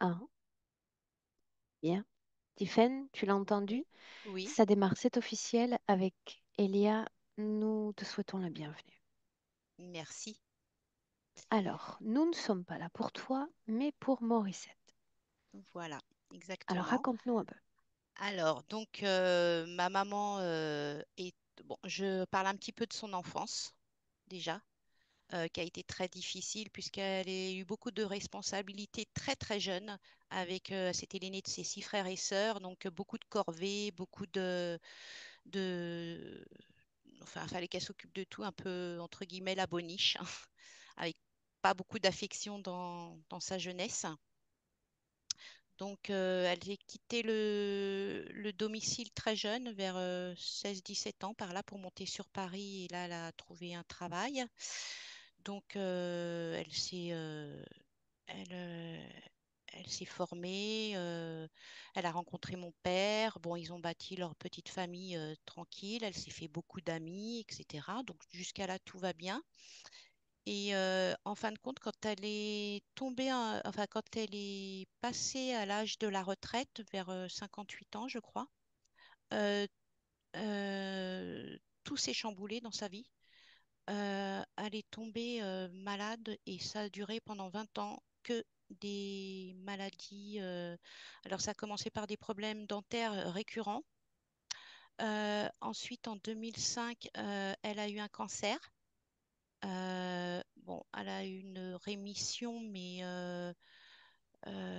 Ah, bien. Tiffen, tu l'as entendu? Oui, Ça démarre, c'est officiel avec Elia. Nous te souhaitons la bienvenue. merci. Alors, nous ne sommes pas là pour toi, mais pour Morissette. Voilà, Alors, exactement. raconte-nous un peu. Alors, donc, ma maman est... Bon, je parle un petit peu de son enfance, déjà, qui a été très difficile puisqu'elle a eu beaucoup de responsabilités très, très jeune. C'était l'aînée de ses 6 frères et sœurs, donc beaucoup de corvées, de... Enfin, il fallait qu'elle s'occupe de tout, un peu, entre guillemets, la boniche, avec pas beaucoup d'affection dans sa jeunesse. Donc, elle a quitté le domicile très jeune, vers 16-17 ans, par là, pour monter sur Paris. Et là, elle a trouvé un travail. Donc, elle, euh, elle s'est formée. Elle a rencontré mon père. Bon, ils ont bâti leur petite famille tranquille. Elle s'est fait beaucoup d'amis, etc. Donc, jusqu'à là, tout va bien. Et en fin de compte, quand elle est tombée, enfin quand elle est passée à l'âge de la retraite, vers 58 ans, je crois, euh, tout s'est chamboulé dans sa vie. Elle est tombée malade et ça a duré pendant 20 ans que des maladies. Alors ça a commencé par des problèmes dentaires récurrents. Ensuite, en 2005, elle a eu un cancer. Bon, elle a eu une rémission, mais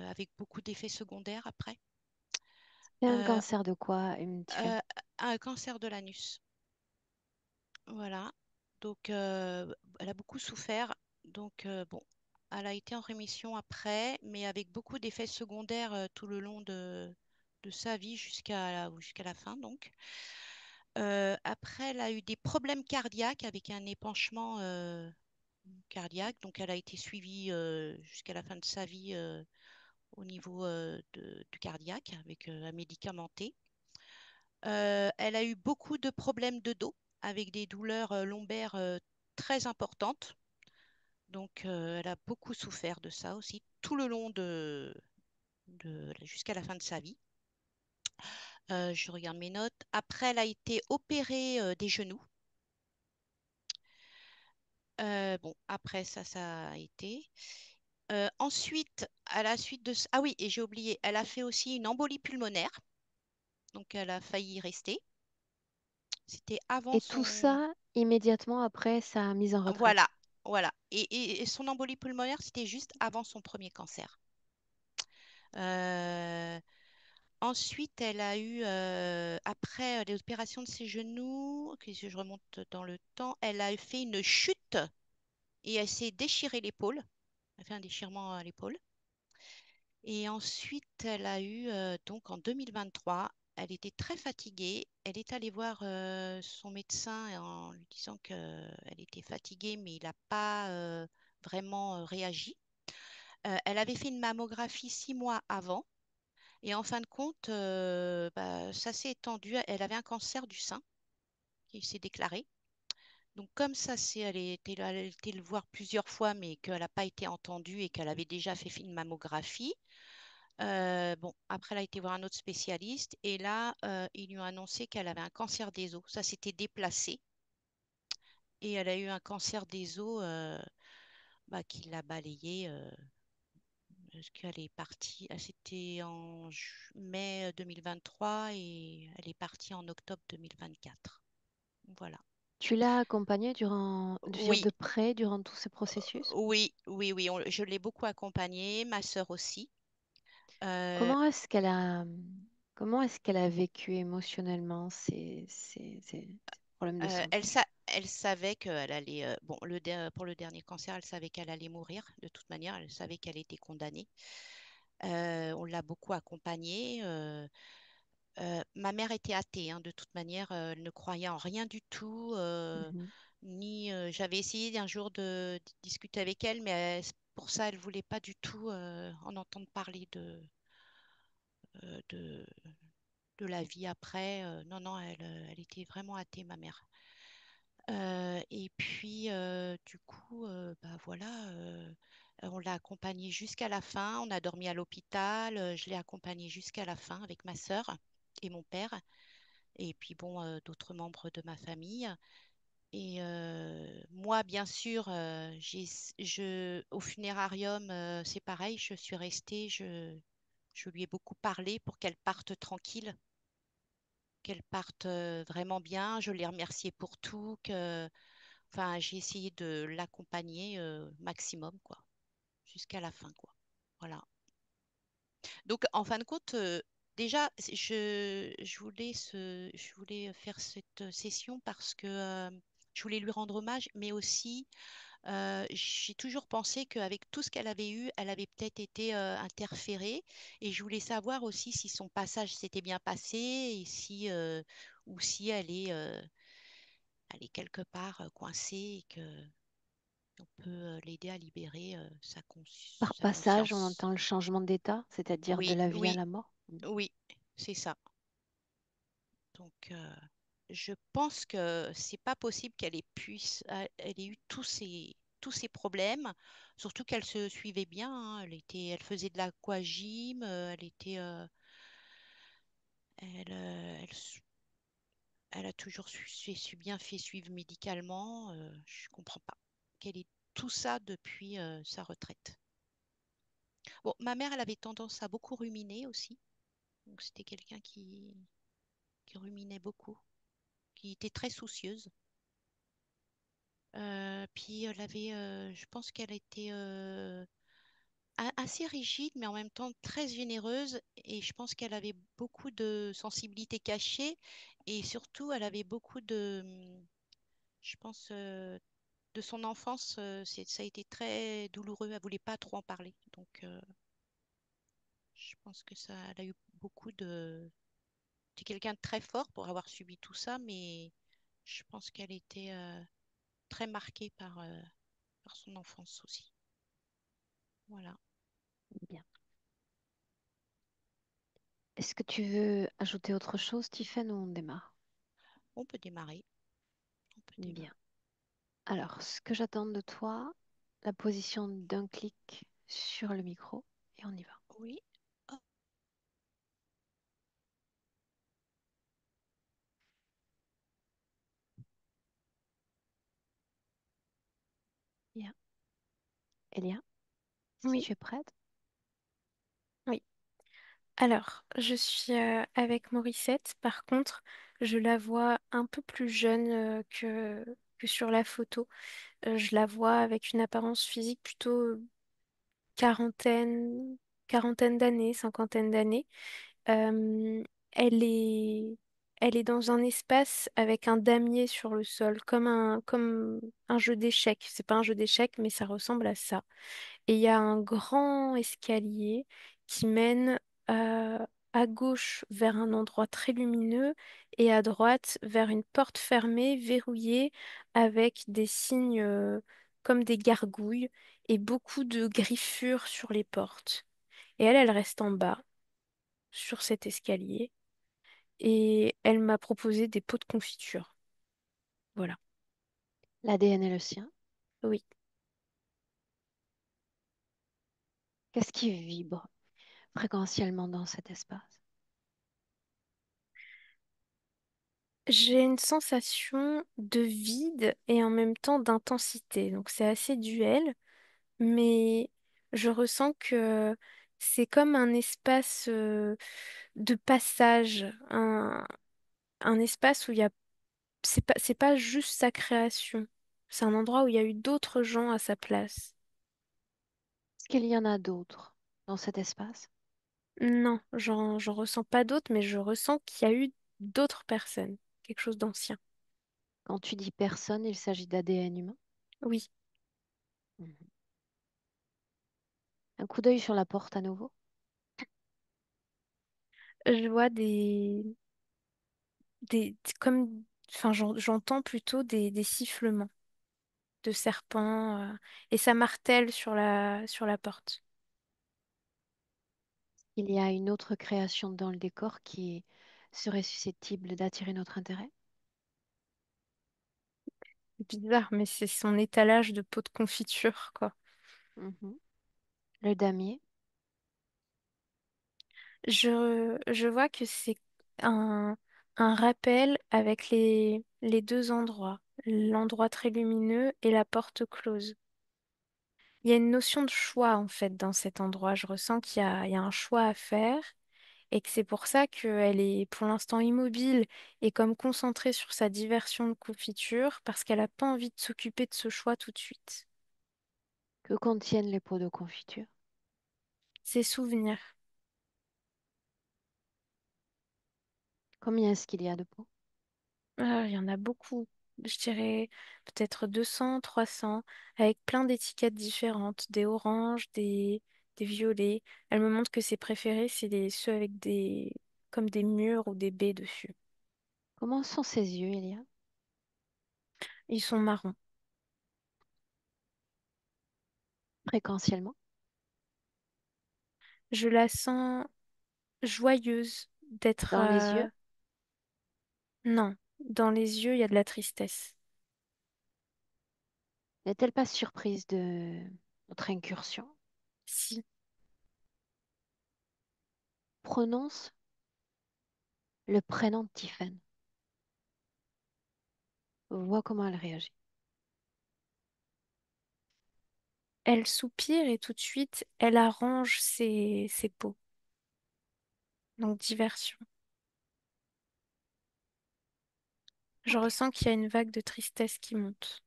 avec beaucoup d'effets secondaires après. C'est un Euh, cancer de quoi, Tiffen? euh, un cancer de l'anus. Voilà. Donc, elle a beaucoup souffert. Donc, bon, elle a été en rémission après, mais avec beaucoup d'effets secondaires tout le long de sa vie jusqu'à la fin, donc. Après, elle a eu des problèmes cardiaques avec un épanchement cardiaque. Donc, elle a été suivie jusqu'à la fin de sa vie au niveau du cardiaque avec un médicamenté. Elle a eu beaucoup de problèmes de dos avec des douleurs lombaires très importantes. Donc, elle a beaucoup souffert de ça aussi tout le long jusqu'à la fin de sa vie. Je regarde mes notes. Après, elle a été opérée des genoux. Bon, après ça, ça a été. Ensuite, à la suite de... Ah oui, et j'ai oublié, elle a fait aussi une embolie pulmonaire. Donc, elle a failli y rester. C'était avant Et tout son... ça, immédiatement après sa mise en Voilà, retraite. voilà. Et son embolie pulmonaire, c'était juste avant son premier cancer. Euh, Ensuite, elle a eu, après les opérations de ses genoux, que si je remonte dans le temps, elle a fait une chute et elle s'est déchiré l'épaule. Elle a fait un déchirement à l'épaule. Et ensuite, elle a eu, donc en 2023, elle était très fatiguée. Elle est allée voir son médecin en lui disant qu'elle était fatiguée, mais il n'a pas vraiment réagi. Elle avait fait une mammographie 6 mois avant. Et en fin de compte, bah, ça s'est étendu. Elle avait un cancer du sein qui s'est déclaré. Donc comme ça, elle a été le voir plusieurs fois, mais qu'elle n'a pas été entendue et qu'elle avait déjà fait une mammographie. Bon, après, elle a été voir un autre spécialiste et là, ils lui ont annoncé qu'elle avait un cancer des os. Ça s'était déplacé et elle a eu un cancer des os bah, qui l'a balayée parce qu'elle est partie. C'était en mai 2023 et elle est partie en octobre 2024. Voilà. Tu l'as accompagnée de Oui, près durant tous ces processus? oui. Je l'ai beaucoup accompagnée, ma sœur aussi. Euh, Comment est-ce qu'elle a, comment est-ce qu'elle a vécu émotionnellement ces problèmes de santé? Elle savait qu'elle allait, bon, pour le dernier cancer, elle savait qu'elle allait mourir de toute manière, elle savait qu'elle était condamnée. On l'a beaucoup accompagnée. Ma mère était athée, hein, de toute manière, elle ne croyait en rien du tout. Mhm. Ni J'avais essayé un jour de discuter avec elle, mais pour ça, elle voulait pas du tout en entendre parler euh, de, de la vie après. Non, non, elle était vraiment athée, ma mère. Et puis, du coup, bah voilà, On l'a accompagné jusqu'à la fin. On a dormi à l'hôpital. Je l'ai accompagné jusqu'à la fin avec ma sœur et mon père. Et puis bon, d'autres membres de ma famille. Et moi, bien sûr, au funérarium, c'est pareil, je suis restée, je lui ai beaucoup parlé pour qu'elle parte tranquille, qu'elle parte vraiment bien. Je l'ai remerciée pour tout, enfin, j'ai essayé de l'accompagner maximum, quoi, jusqu'à la fin, quoi. Voilà. Donc, en fin de compte, déjà, je voulais faire cette session parce que je voulais lui rendre hommage, mais aussi, j'ai toujours pensé qu'avec tout ce qu'elle avait eu, elle avait peut-être été interférée. Et je voulais savoir aussi si son passage s'était bien passé et si, ou si elle est quelque part coincée et que on peut l'aider à libérer Par sa passage, on conscience. entend le changement d'état, c'est-à-dire de Oui, la vie à oui, la mort. oui, c'est ça. Donc, je pense que c'est pas possible elle ait eu tous ces problèmes, surtout qu'elle se suivait bien, hein. Elle faisait de l'aquagym, elle, elle a toujours bien fait suivre médicalement. Je comprends pas qu'elle ait tout ça depuis sa retraite. Bon, ma mère, elle avait tendance à beaucoup ruminer aussi, donc c'était quelqu'un qui ruminait beaucoup, qui était très soucieuse. Puis je pense qu'elle était assez rigide, mais en même temps très généreuse. Et je pense qu'elle avait beaucoup de sensibilité cachée. Et surtout, elle avait beaucoup je pense, de son enfance, ça a été très douloureux. Elle voulait pas trop en parler. Donc, je pense que ça, elle a eu beaucoup de. C'est quelqu'un de très fort pour avoir subi tout ça, mais je pense qu'elle était très marquée par son enfance aussi. Voilà. Bien. Est-ce que tu veux ajouter autre chose, Tiffen, ou on démarre? On peut démarrer. On peut Bien. démarrer. Alors, ce que j'attends de toi, la position d'un clic sur le micro, et on y va. Oui. Oh, Bien. Elia, si Oui, tu es prête? oui. Alors, je suis avec Morissette. Par contre, je la vois un peu plus jeune que sur la photo. Je la vois avec une apparence physique plutôt quarantaine, quarantaine d'années, cinquantaine d'années. Euh, elle est, elle est dans un espace avec un damier sur le sol, comme un jeu d'échecs. C'est pas un jeu d'échecs, mais ça ressemble à ça. Et il y a un grand escalier qui mène euh, à gauche vers un endroit très lumineux et à droite vers une porte fermée, verrouillée, avec des signes comme des gargouilles et beaucoup de griffures sur les portes. Et elle reste en bas, sur cet escalier, et elle m'a proposé des pots de confiture. Voilà. L'ADN est le sien. Oui. Qu'est-ce qui vibre fréquentiellement dans cet espace? J'ai une sensation de vide et en même temps d'intensité. Donc c'est assez duel, mais je ressens que c'est comme un espace de passage, un espace où il y a, c'est pas juste sa création. C'est un endroit où il y a eu d'autres gens à sa place. Est-ce qu'il y en a d'autres dans cet espace? Non, j'en ressens pas d'autres, mais je ressens qu'il y a eu d'autres personnes, quelque chose d'ancien. Quand tu dis personne, il s'agit d'ADN humain. Oui, Mhm. Un coup d'œil sur la porte à nouveau. je vois comme, enfin, j'entends plutôt des sifflements de serpents et ça martèle sur la porte. Il y a une autre création dans le décor qui serait susceptible d'attirer notre intérêt. C'est bizarre, mais c'est son étalage de pots de confiture, quoi. Mhm. Le damier, Je vois que c'est un, un rappel avec les deux endroits, l'endroit très lumineux et la porte close. Il y a une notion de choix en fait dans cet endroit. Je ressens il y a un choix à faire et que c'est pour ça qu'elle est pour l'instant immobile et comme concentrée sur sa diversion de confiture parce qu'elle n'a pas envie de s'occuper de ce choix tout de suite. que contiennent les pots de confiture? Ses souvenirs. Combien est-ce qu'il y a de pots? Il y en a beaucoup. Je dirais peut-être 200, 300, avec plein d'étiquettes différentes, des oranges, des violets. Elle me montre que ses préférés, ceux avec comme des murs ou des baies dessus. Comment sont ses yeux, Elia? Ils sont marrons. Fréquentiellement? Je la sens joyeuse d'être... Dans les yeux? Non, dans les yeux, il y a de la tristesse. N'est-elle pas surprise de notre incursion? Si, Prononce le prénom de Tiffen. Vois comment elle réagit. elle soupire et tout de suite, elle arrange ses peaux. Donc diversion. Je Ok. ressens qu'il y a une vague de tristesse qui monte.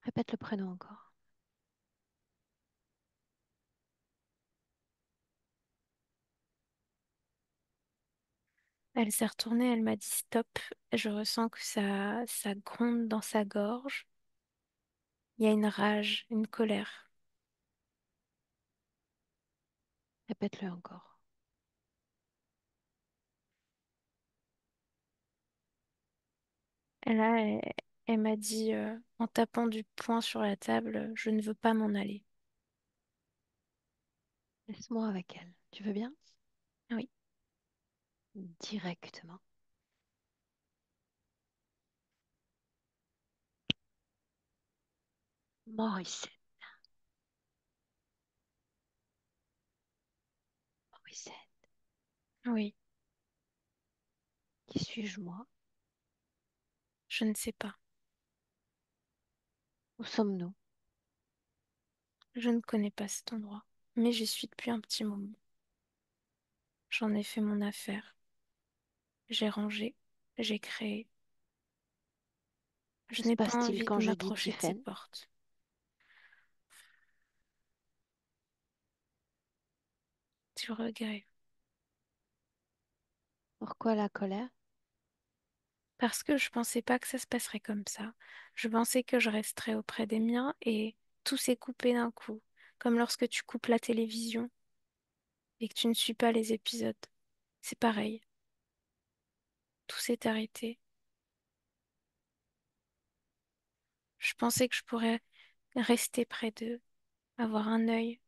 Répète le prénom encore. Elle s'est retournée, elle m'a dit stop. Je ressens que ça gronde dans sa gorge. Il y a une rage, une colère. Répète-le encore. Et là, elle m'a dit en tapant du poing sur la table, je ne veux pas m'en aller. Laisse-moi avec elle. Tu veux bien? Oui, Directement. Morissette. Morissette. oui, Qui suis-je moi? je ne sais pas. Où sommes-nous? Je ne connais pas cet endroit, mais j'y suis depuis un petit moment. J'en ai fait mon affaire. J'ai rangé, j'ai créé. Je Que se n'ai pas passe-t-il envie quand de je dis m'approcher de ces Tiffen? portes. Du regret. Pourquoi la colère? Parce que je pensais pas que ça se passerait comme ça. Je pensais que je resterais auprès des miens et tout s'est coupé d'un coup. Comme lorsque tu coupes la télévision et que tu ne suis pas les épisodes. C'est pareil. Tout s'est arrêté. Je pensais que je pourrais rester près d'eux, avoir un œil.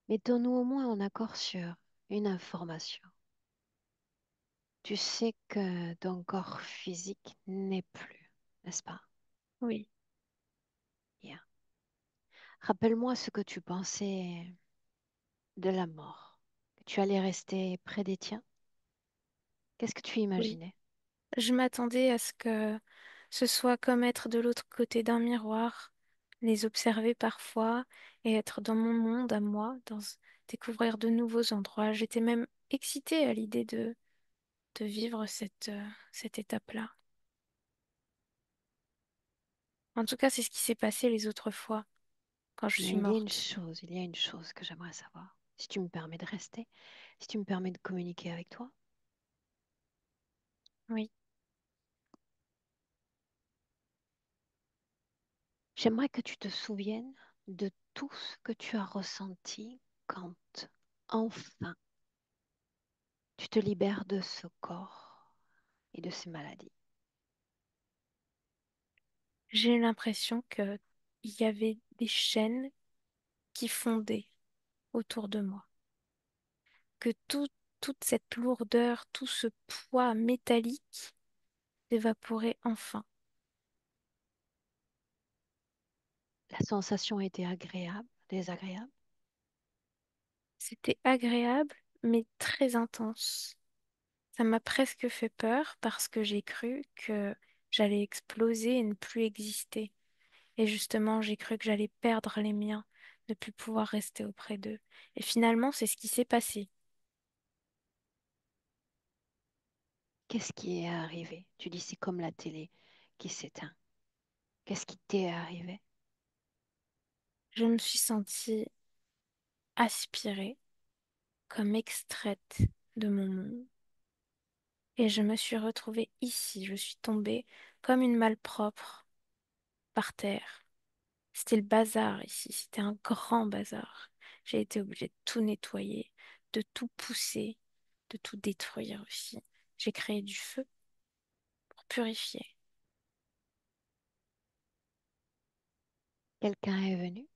Mettons-nous au moins en accord sur une information. Tu sais que ton corps physique n'est plus, n'est-ce pas? Oui, Bien. Rappelle-moi ce que tu pensais de la mort. Que tu allais rester près des tiens? Qu'est-ce que tu oui. imaginais? Je m'attendais à ce que ce soit comme être de l'autre côté d'un miroir, les observer parfois et être dans mon monde à moi, découvrir de nouveaux endroits. J'étais même excitée à l'idée de vivre cette étape-là. En tout cas, c'est ce qui s'est passé les autres fois quand je suis Mais morte. il y a une chose que j'aimerais savoir. Si tu me permets de rester, si tu me permets de communiquer avec toi, Oui, j'aimerais que tu te souviennes de tout ce que tu as ressenti quand, enfin, tu te libères de ce corps et de ces maladies. j'ai eu l'impression que il y avait des chaînes qui fondaient autour de moi, que toute cette lourdeur, tout ce poids métallique s'évaporait enfin. sensation était agréable, désagréable? C'était agréable, mais très intense. Ça m'a presque fait peur parce que j'ai cru que j'allais exploser et ne plus exister. Et justement, j'ai cru que j'allais perdre les miens, ne plus pouvoir rester auprès d'eux. Et finalement, c'est ce qui s'est passé. Qu'est-ce qui est arrivé? Tu dis c'est comme la télé qui s'éteint. Qu'est-ce qui t'est arrivé? Je me suis sentie aspirée, comme extraite de mon monde. Et je me suis retrouvée ici. Je suis tombée comme une malpropre par terre. C'était le bazar ici. C'était un grand bazar. J'ai été obligée de tout nettoyer, de tout pousser, de tout détruire aussi. J'ai créé du feu pour purifier. Quelqu'un est venu?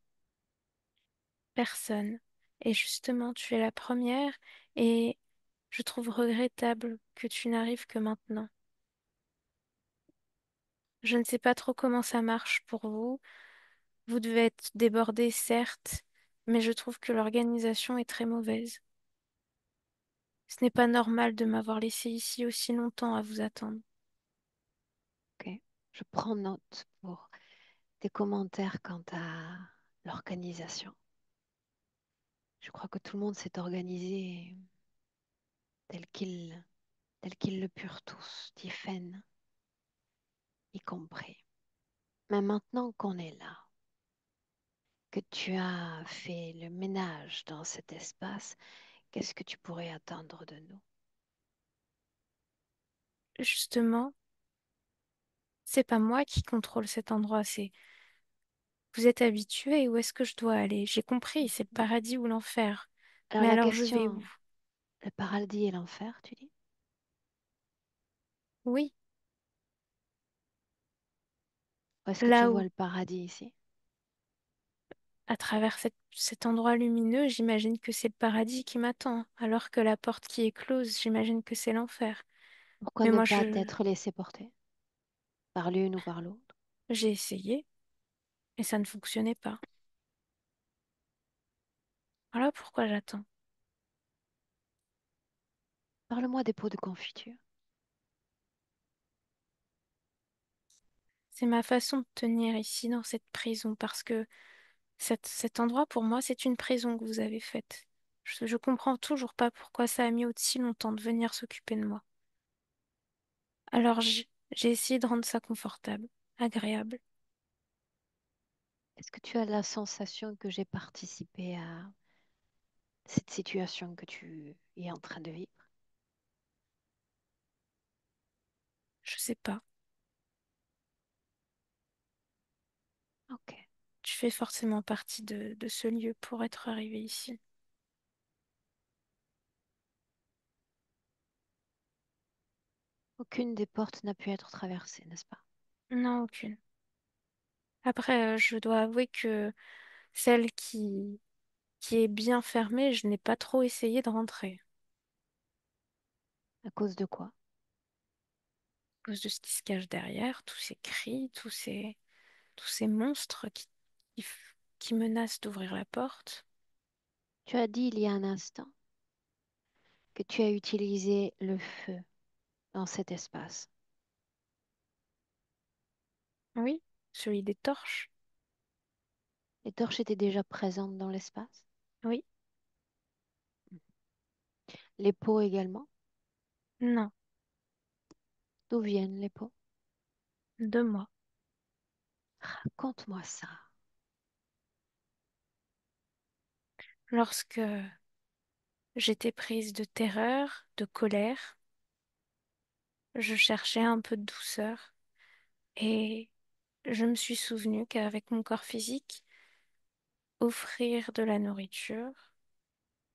Personne. Et justement, tu es la première et je trouve regrettable que tu n'arrives que maintenant. Je ne sais pas trop comment ça marche pour vous. Vous devez être débordés, certes, mais je trouve que l'organisation est très mauvaise. Ce n'est pas normal de m'avoir laissé ici aussi longtemps à vous attendre. Ok. Je prends note pour tes commentaires quant à l'organisation. Je crois que tout le monde s'est organisé tel qu'il tel qu'ils le purent tous, Tiphaine y compris. Mais maintenant qu'on est là, que tu as fait le ménage dans cet espace, qu'est-ce que tu pourrais attendre de nous? Justement, c'est pas moi qui contrôle cet endroit, c'est vous êtes habitués, où est-ce que je dois aller? J'ai compris, c'est le paradis ou l'enfer. Alors Mais la alors je vais où? question, le paradis et l'enfer, tu dis? Oui, Ou est-ce que tu là vois où? le paradis ici? À travers cet endroit lumineux, j'imagine que c'est le paradis qui m'attend, alors que la porte qui est close, j'imagine que c'est l'enfer. Pourquoi Mais ne moi, pas t'être laissé porter par l'une ou par l'autre? j'ai essayé et ça ne fonctionnait pas. Voilà pourquoi j'attends. Parle-moi des pots de confiture. C'est ma façon de tenir ici dans cette prison parce que cet endroit pour moi, c'est une prison que vous avez faite. Je comprends toujours pas pourquoi ça a mis aussi longtemps de venir s'occuper de moi. Alors j'ai essayé de rendre ça confortable, agréable. Est-ce que tu as la sensation que j'ai participé à cette situation que tu es en train de vivre? Je sais pas. Ok. Tu fais forcément partie de ce lieu pour être arrivé ici. Aucune des portes n'a pu être traversée, n'est-ce pas? Non, aucune. Après, je dois avouer que celle qui est bien fermée, je n'ai pas trop essayé de rentrer. À cause de quoi? À cause de ce qui se cache derrière, tous ces cris, tous ces monstres qui menacent d'ouvrir la porte. Tu as dit il y a un instant que tu as utilisé le feu dans cet espace. Oui, celui des torches. Les torches étaient déjà présentes dans l'espace. Oui, Les pots également. non, D'où viennent les pots? de moi. Raconte-moi ça. Lorsque j'étais prise de terreur, de colère, je cherchais un peu de douceur et je me suis souvenu qu'avec mon corps physique, offrir de la nourriture,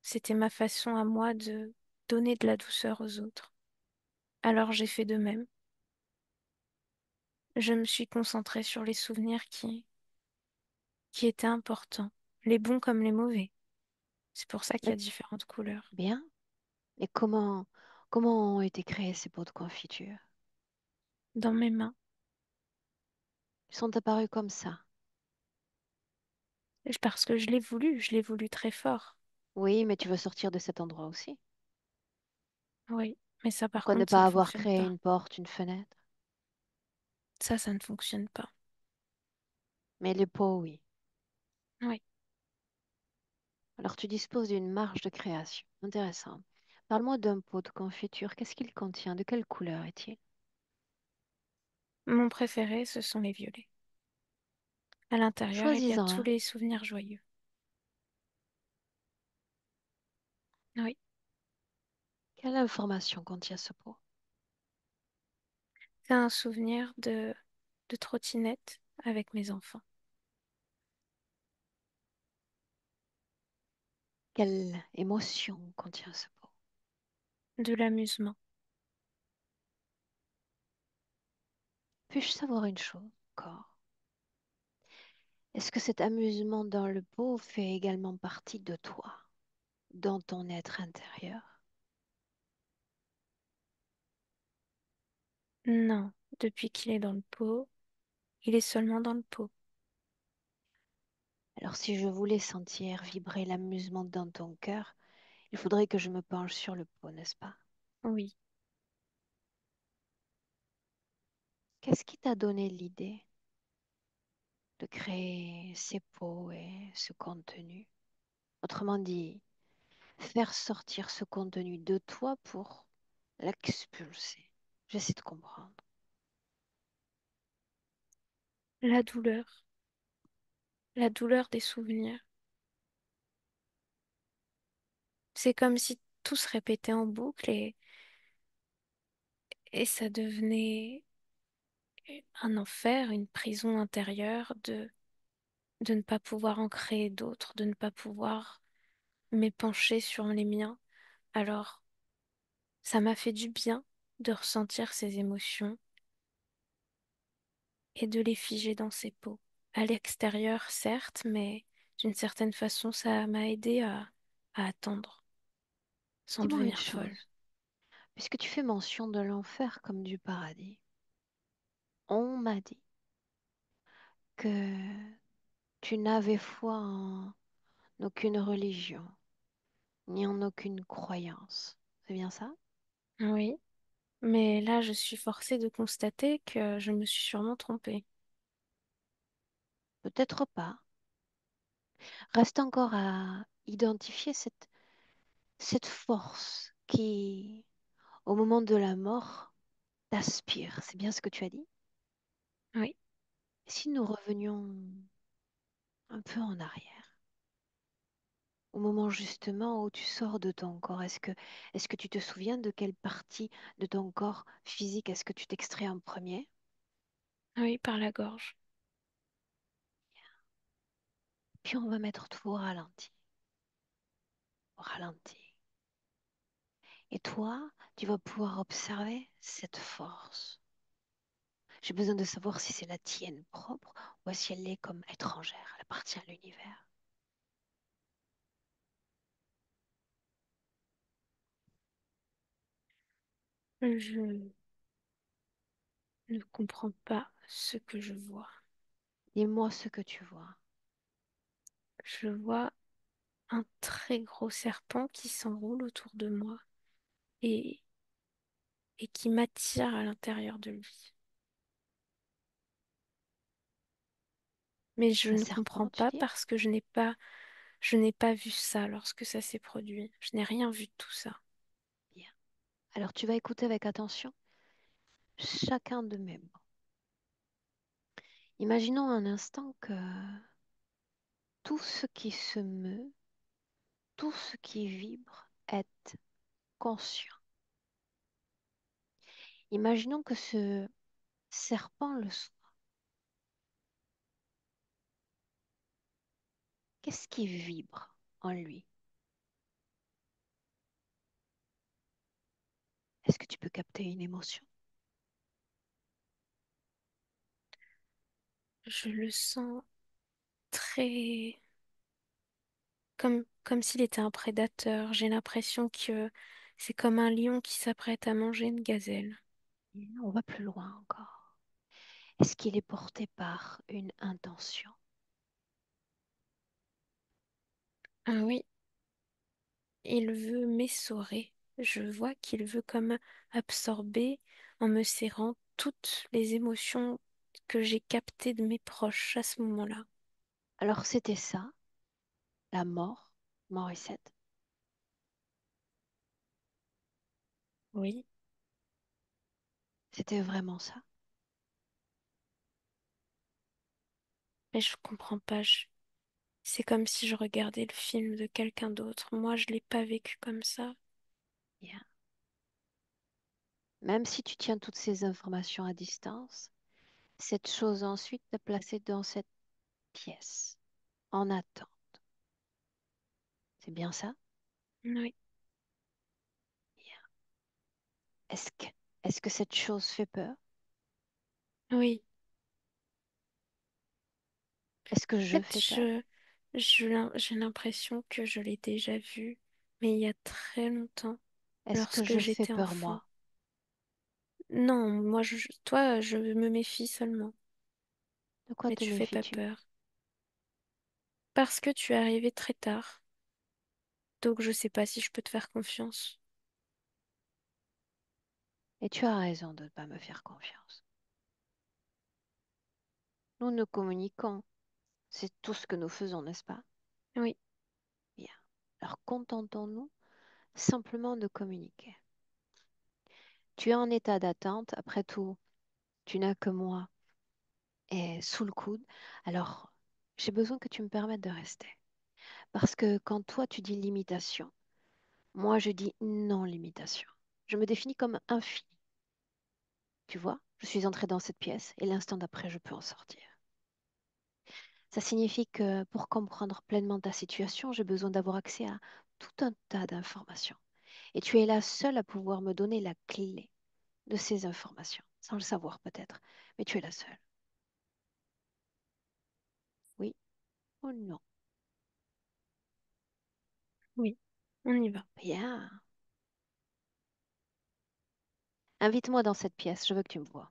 c'était ma façon à moi de donner de la douceur aux autres. Alors j'ai fait de même. Je me suis concentrée sur les souvenirs qui étaient importants, les bons comme les mauvais. C'est pour ça qu'il y Mais a différentes couleurs. bien. Et comment ont été créés ces pots de confiture? Dans mes mains, Ils sont apparus comme ça. Parce que je l'ai voulu très fort. Oui, mais tu veux sortir de cet endroit aussi. Oui, mais ça par Pourquoi ne contre, ça ne pas avoir fonctionne créé pas. une porte, une fenêtre? Ça ne fonctionne pas. Mais les pots, oui. Oui. Alors tu disposes d'une marge de création. Intéressant. Parle-moi d'un pot de confiture. Qu'est-ce qu'il contient? De quelle couleur est-il? Mon préféré, ce sont les violets. À l'intérieur, il y a Choisis-en tous un. les souvenirs joyeux. Oui, Quelle information contient ce pot? c'est un souvenir de trottinette avec mes enfants. Quelle émotion contient ce pot? De l'amusement. Puis-je savoir une chose encore? Est-ce que cet amusement dans le pot fait également partie de toi, dans ton être intérieur? Non, depuis qu'il est dans le pot, il est seulement dans le pot. Alors si je voulais sentir vibrer l'amusement dans ton cœur, il faudrait que je me penche sur le pot, n'est-ce pas? Oui, Qu'est-ce qui t'a donné l'idée de créer ces pots et ce contenu? Autrement dit, faire sortir ce contenu de toi pour l'expulser. J'essaie de comprendre. la douleur. La douleur des souvenirs. C'est comme si tout se répétait en boucle et ça devenait un enfer, une prison intérieure de ne pas pouvoir en créer d'autres, de ne pas pouvoir m'épancher sur les miens. Alors, ça m'a fait du bien de ressentir ces émotions et de les figer dans ces pots. À l'extérieur, certes, mais d'une certaine façon, ça m'a aidé à attendre, sans Dis-moi une devenir folle. chose, puisque tu fais mention de l'enfer comme du paradis, on m'a dit que tu n'avais foi en aucune religion, ni en aucune croyance. C'est bien ça? Oui, mais là, je suis forcée de constater que je me suis sûrement trompée. Peut-être pas. Reste encore à identifier cette force qui, au moment de la mort, t'aspire. C'est bien ce que tu as dit? Oui, Et si nous revenions un peu en arrière, au moment justement où tu sors de ton corps, est-ce que tu te souviens de quelle partie de ton corps physique est-ce que tu t'extrais en premier? oui, par la gorge. Puis on va mettre tout au ralenti, au ralenti. Et toi, tu vas pouvoir observer cette force. J'ai besoin de savoir si c'est la tienne propre ou si elle est comme étrangère, elle appartient à l'univers. Je ne comprends pas ce que je vois. Dis-moi ce que tu vois. Je vois un très gros serpent qui s'enroule autour de moi et, et qui m'attire à l'intérieur de lui. Mais je Un ne comprends serpent, tu pas dis? parce que je n'ai pas vu ça lorsque ça s'est produit. Je n'ai rien vu de tout ça. Bien. Alors tu vas écouter avec attention chacun de mes mots. Imaginons un instant que tout ce qui se meut, tout ce qui vibre est conscient. Imaginons que ce serpent le soit. Qu'est-ce qui vibre en lui? Est-ce que tu peux capter une émotion? Je le sens très comme s'il était un prédateur. J'ai l'impression que c'est comme un lion qui s'apprête à manger une gazelle. On va plus loin encore. Est-ce qu'il est porté par une intention? Ah oui, il veut m'essorer. Je vois qu'il veut comme absorber en me serrant toutes les émotions que j'ai captées de mes proches à ce moment-là. Alors c'était ça, la mort, Morissette. Oui, C'était vraiment ça. mais je comprends pas. C'est comme si je regardais le film de quelqu'un d'autre. Moi, je l'ai pas vécu comme ça. Bien. Même si tu tiens toutes ces informations à distance, cette chose ensuite t'a placé dans cette pièce, en attente. C'est bien ça? Oui, Bien. Est-ce que, est-ce que cette chose fait peur? oui. Est-ce que En je fait, fais peur? j'ai l'impression que je l'ai déjà vu, mais il y a très longtemps, Est-ce que lorsque je fais j'étais peur, enfant. moi? Non, moi, toi, je me méfie seulement, De quoi mais te tu fais pas méfies-tu? peur. Parce que tu es arrivé très tard, donc je sais pas si je peux te faire confiance. Et tu as raison de ne pas me faire confiance. Nous nous communiquons. C'est tout ce que nous faisons, n'est-ce pas? Oui, Bien. Alors contentons-nous simplement de communiquer. Tu es en état d'attente. Après tout, tu n'as que moi et sous le coude. Alors, j'ai besoin que tu me permettes de rester. Parce que quand toi, tu dis limitation, moi, je dis non-limitation. Je me définis comme infini. Tu vois, je suis entrée dans cette pièce et l'instant d'après, je peux en sortir. Ça signifie que pour comprendre pleinement ta situation, j'ai besoin d'avoir accès à tout un tas d'informations. Et tu es la seule à pouvoir me donner la clé de ces informations, sans le savoir peut-être, mais tu es la seule. Oui ou non? oui, on y va. Bien. Invite-moi dans cette pièce, je veux que tu me vois.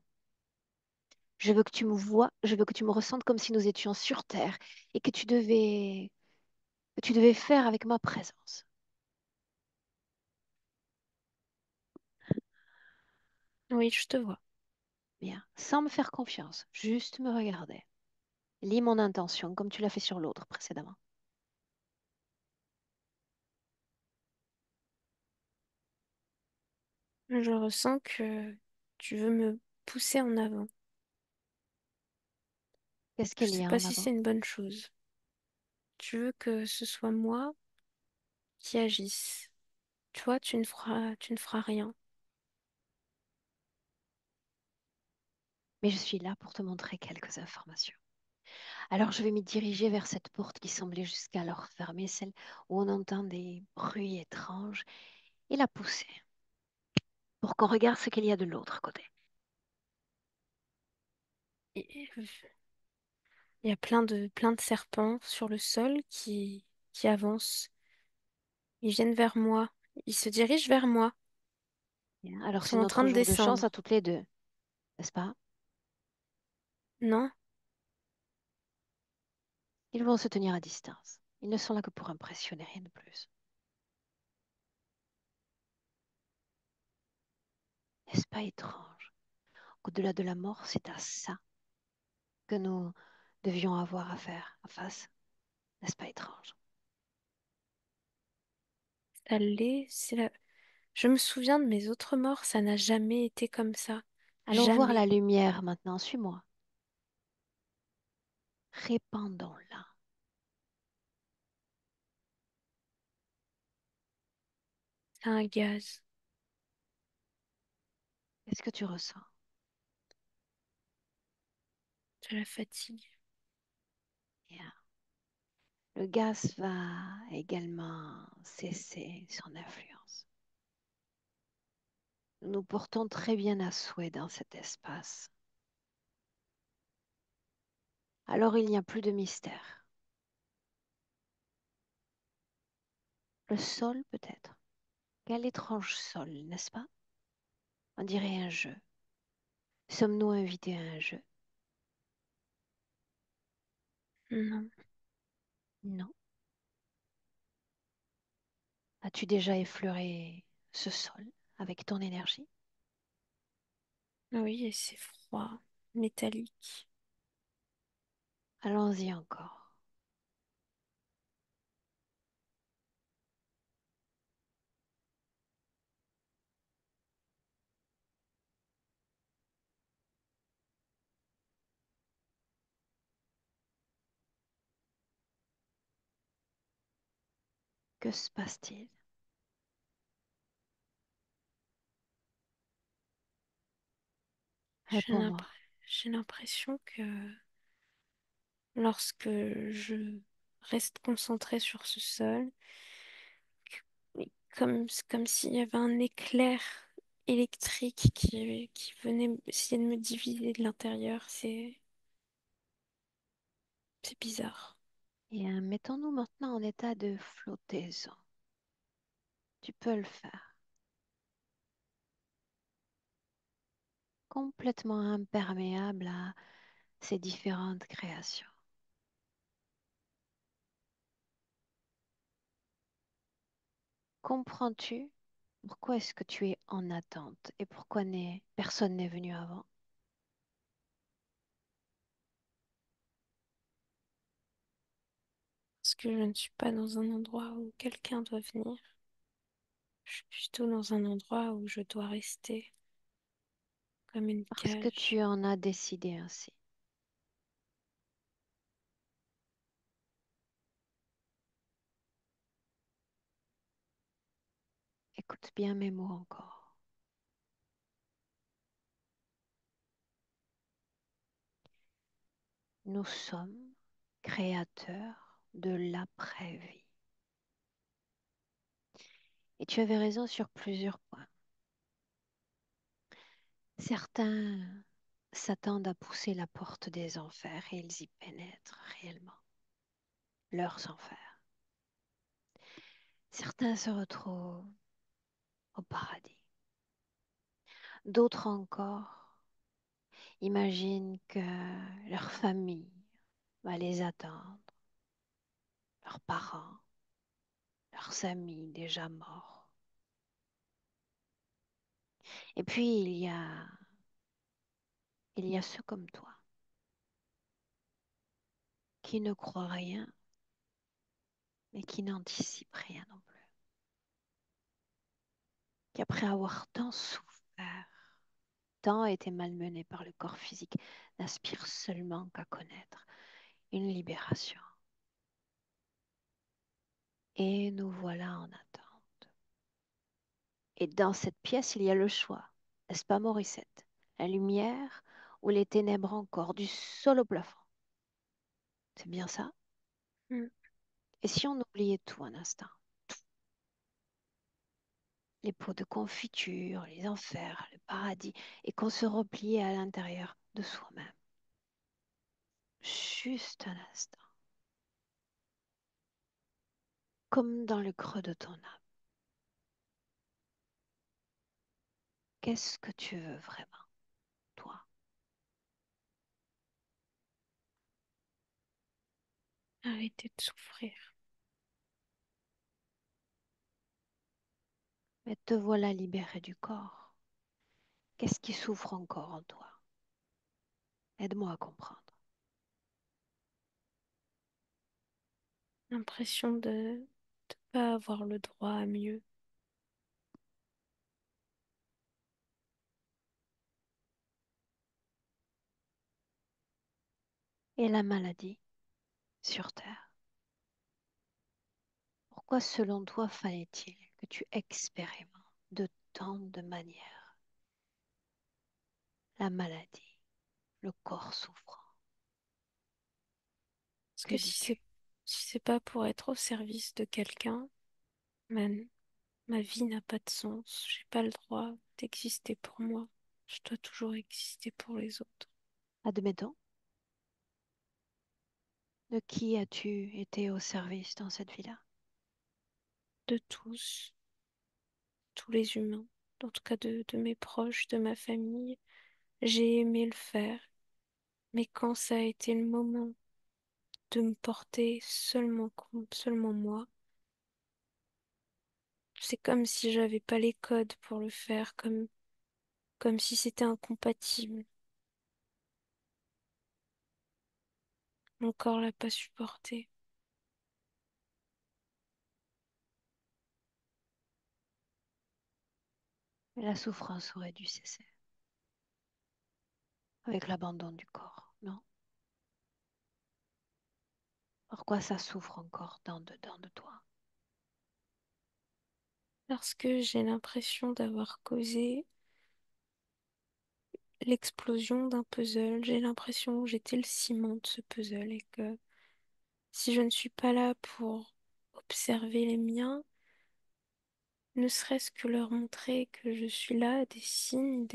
Je veux que tu me vois, je veux que tu me ressentes comme si nous étions sur Terre et que tu devais faire avec ma présence. Oui, je te vois. Bien, sans me faire confiance, juste me regarder. Lis mon intention comme tu l'as fait sur l'autre précédemment. Je ressens que tu veux me pousser en avant. Qu'est-ce Je qu'il sais y a pas en si avant? c'est une bonne chose. Tu veux que ce soit moi qui agisse. Toi, tu ne feras rien. Mais je suis là pour te montrer quelques informations. Alors je vais me diriger vers cette porte qui semblait jusqu'alors fermée, celle où on entend des bruits étranges, et la pousser pour qu'on regarde ce qu'il y a de l'autre côté. Et il y a plein de serpents sur le sol qui avancent. Ils viennent vers moi. Ils se dirigent vers moi. Bien. Alors Ils c'est sont en train notre de jour de chance à descendre. toutes les deux, n'est-ce pas? Non? Ils vont se tenir à distance. Ils ne sont là que pour impressionner, rien de plus. N'est-ce pas étrange? Qu'au-delà de la mort, c'est à ça que nous devions avoir affaire, à face. N'est-ce pas étrange? Ça l'est. Je me souviens de mes autres morts, ça n'a jamais été comme ça. Allons voir la Jamais. lumière maintenant, suis-moi. Répandons-la. C'est un gaz, Qu'est-ce que tu ressens? de la fatigue. Bien. Le gaz va également cesser son influence. Nous nous portons très bien à souhait dans cet espace. Alors il n'y a plus de mystère. Le sol peut-être. Quel étrange sol, n'est-ce pas? On dirait un jeu. Sommes-nous invités à un jeu? Non. Non. As-tu déjà effleuré ce sol avec ton énergie? Oui, et c'est froid, métallique. Allons-y encore. Que se passe-t-il? J'ai Réponds-moi. j'ai l'impression que lorsque je reste concentrée sur ce sol, c'est comme s'il y avait un éclair électrique qui venait essayer de me diviser de l'intérieur. C'est bizarre. Et mettons-nous maintenant en état de flottaison. Tu peux le faire. Complètement imperméable à ces différentes créations. Comprends-tu pourquoi est-ce que tu es en attente et pourquoi personne n'est venu avant? Parce que je ne suis pas dans un endroit où quelqu'un doit venir. Je suis plutôt dans un endroit où je dois rester comme une Parce que cage. tu en as décidé ainsi. Écoute bien mes mots encore. Nous sommes créateurs de l'après-vie. Et tu avais raison sur plusieurs points. Certains s'attendent à pousser la porte des enfers et ils y pénètrent réellement, leurs enfers. Certains se retrouvent au paradis. D'autres encore imaginent que leur famille va les attendre, leurs parents, leurs amis déjà morts. Et puis il y a ceux comme toi qui ne croient rien, mais qui n'anticipent rien non plus. Qui après avoir tant souffert, tant été malmenés par le corps physique, n'aspirent seulement qu'à connaître une libération. Et nous voilà en attente. Et dans cette pièce, il y a le choix. N'est-ce pas, Morissette? La lumière ou les ténèbres encore, du sol au plafond. C'est bien ça? Mm. Et si on oubliait tout un instant? Les pots de confiture, les enfers, le paradis, et qu'on se repliait à l'intérieur de soi-même. Juste un instant. Comme dans le creux de ton âme. Qu'est-ce que tu veux vraiment, toi? Arrêtez de souffrir. Mais te voilà libéré du corps. Qu'est-ce qui souffre encore en toi? Aide-moi à comprendre. L'impression de ne pas avoir le droit à mieux. Et la maladie sur Terre? Pourquoi, selon toi, fallait-il que tu expérimentes de tant de manières la maladie, le corps souffrant? Parce Que que dis-tu? si c'est pas pour être au service de quelqu'un, man, ma vie n'a pas de sens. J'ai pas le droit d'exister pour moi. Je dois toujours exister pour les autres. Admettons, de qui as-tu été au service dans cette vie-là? De tous, tous les humains, en tout cas de mes proches, de ma famille. J'ai aimé le faire, mais quand ça a été le moment de me porter seulement moi, C'est comme si j'avais pas les codes pour le faire, comme si c'était incompatible. Mon corps l'a pas supporté. Mais la souffrance aurait dû cesser avec l'abandon du corps, non? Pourquoi ça souffre encore dans dedans de toi? Parce que j'ai l'impression d'avoir causé l'explosion d'un puzzle. J'ai l'impression que j'étais le ciment de ce puzzle et que si je ne suis pas là pour observer les miens, ne serait-ce que leur montrer que je suis là, des signes,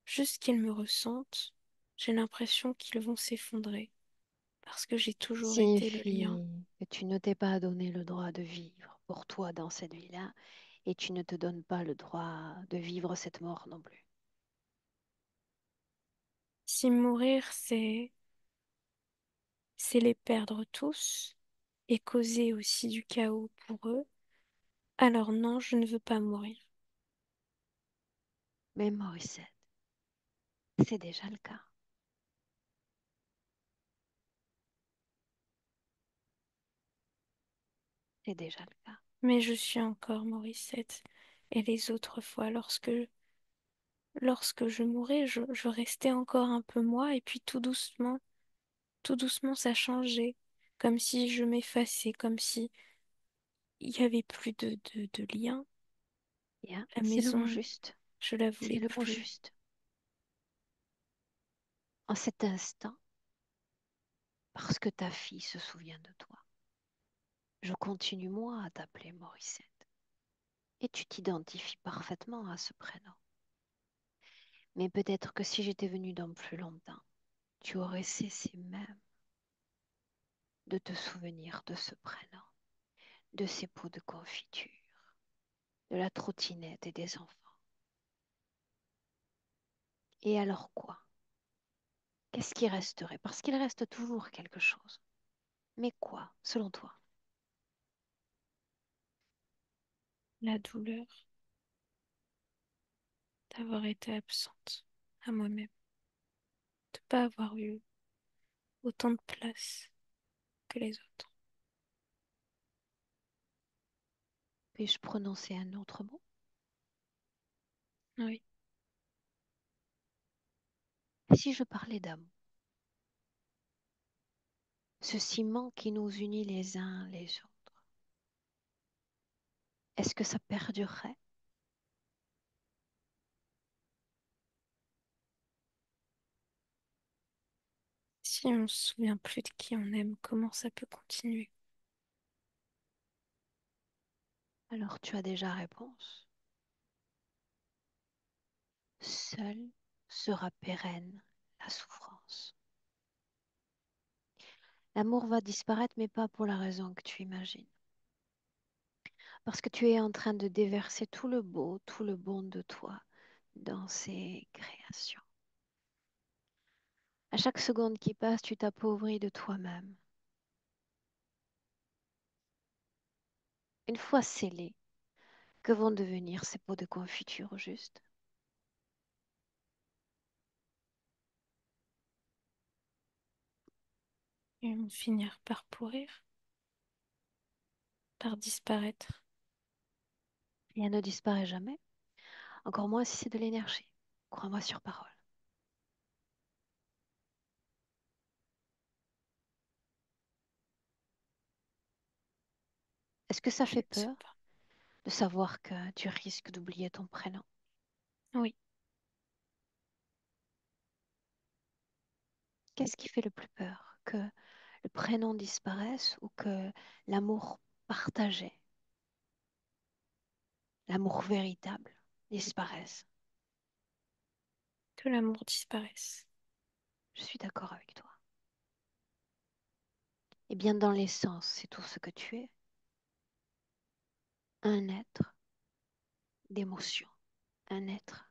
juste qu'ils me ressentent, j'ai l'impression qu'ils vont s'effondrer parce que j'ai toujours été le lien. Signifie que tu ne t'es pas donné le droit de vivre pour toi dans cette vie-là et tu ne te donnes pas le droit de vivre cette mort non plus. Si mourir, c'est les perdre tous et causer aussi du chaos pour eux, alors non, je ne veux pas mourir. Mais Morissette, c'est déjà le cas. C'est déjà le cas. Mais je suis encore Morissette. Et les autres fois, lorsque je mourais, je restais encore un peu moi, et puis tout doucement, ça changeait. Comme si je m'effaçais, comme si il n'y avait plus de lien. Bien, La c'est le mot maison, juste. je la C'est voulais le mot plus. juste. En cet instant, parce que ta fille se souvient de toi, je continue moi à t'appeler Morissette. Et tu t'identifies parfaitement à ce prénom. Mais peut-être que si j'étais venue dans plus longtemps, tu aurais cessé même de te souvenir de ce prénom, de ces pots de confiture, de la trottinette et des enfants. Et alors quoi? Qu'est-ce qui resterait? Parce qu'il reste toujours quelque chose. Mais quoi, selon toi? La douleur d'avoir été absente à moi-même, de pas avoir eu autant de place que les autres. Puis-je prononcer un autre mot? Oui, Si je parlais d'amour, ce ciment qui nous unit les uns les autres, est-ce que ça perdurerait? si on se souvient plus de qui on aime, comment ça peut continuer? Alors tu as déjà réponse. Seule sera pérenne la souffrance. L'amour va disparaître, mais pas pour la raison que tu imagines. Parce que tu es en train de déverser tout le beau, tout le bon de toi dans ces créations. À chaque seconde qui passe, tu t'appauvris de toi-même. Une fois scellés, que vont devenir ces pots de confiture au juste? Ils vont finir par pourrir, par disparaître. Rien ne disparaît jamais, encore moins si c'est de l'énergie. Crois-moi sur parole. Est-ce que ça Je fait ne sais peur pas. de savoir que tu risques d'oublier ton prénom? Oui, Qu'est-ce qui fait le plus peur? Que le prénom disparaisse ou que l'amour partagé, l'amour véritable disparaisse? que l'amour disparaisse. Je suis d'accord avec toi. Eh bien, dans l'essence, c'est tout ce que tu es. Un être d'émotion, un être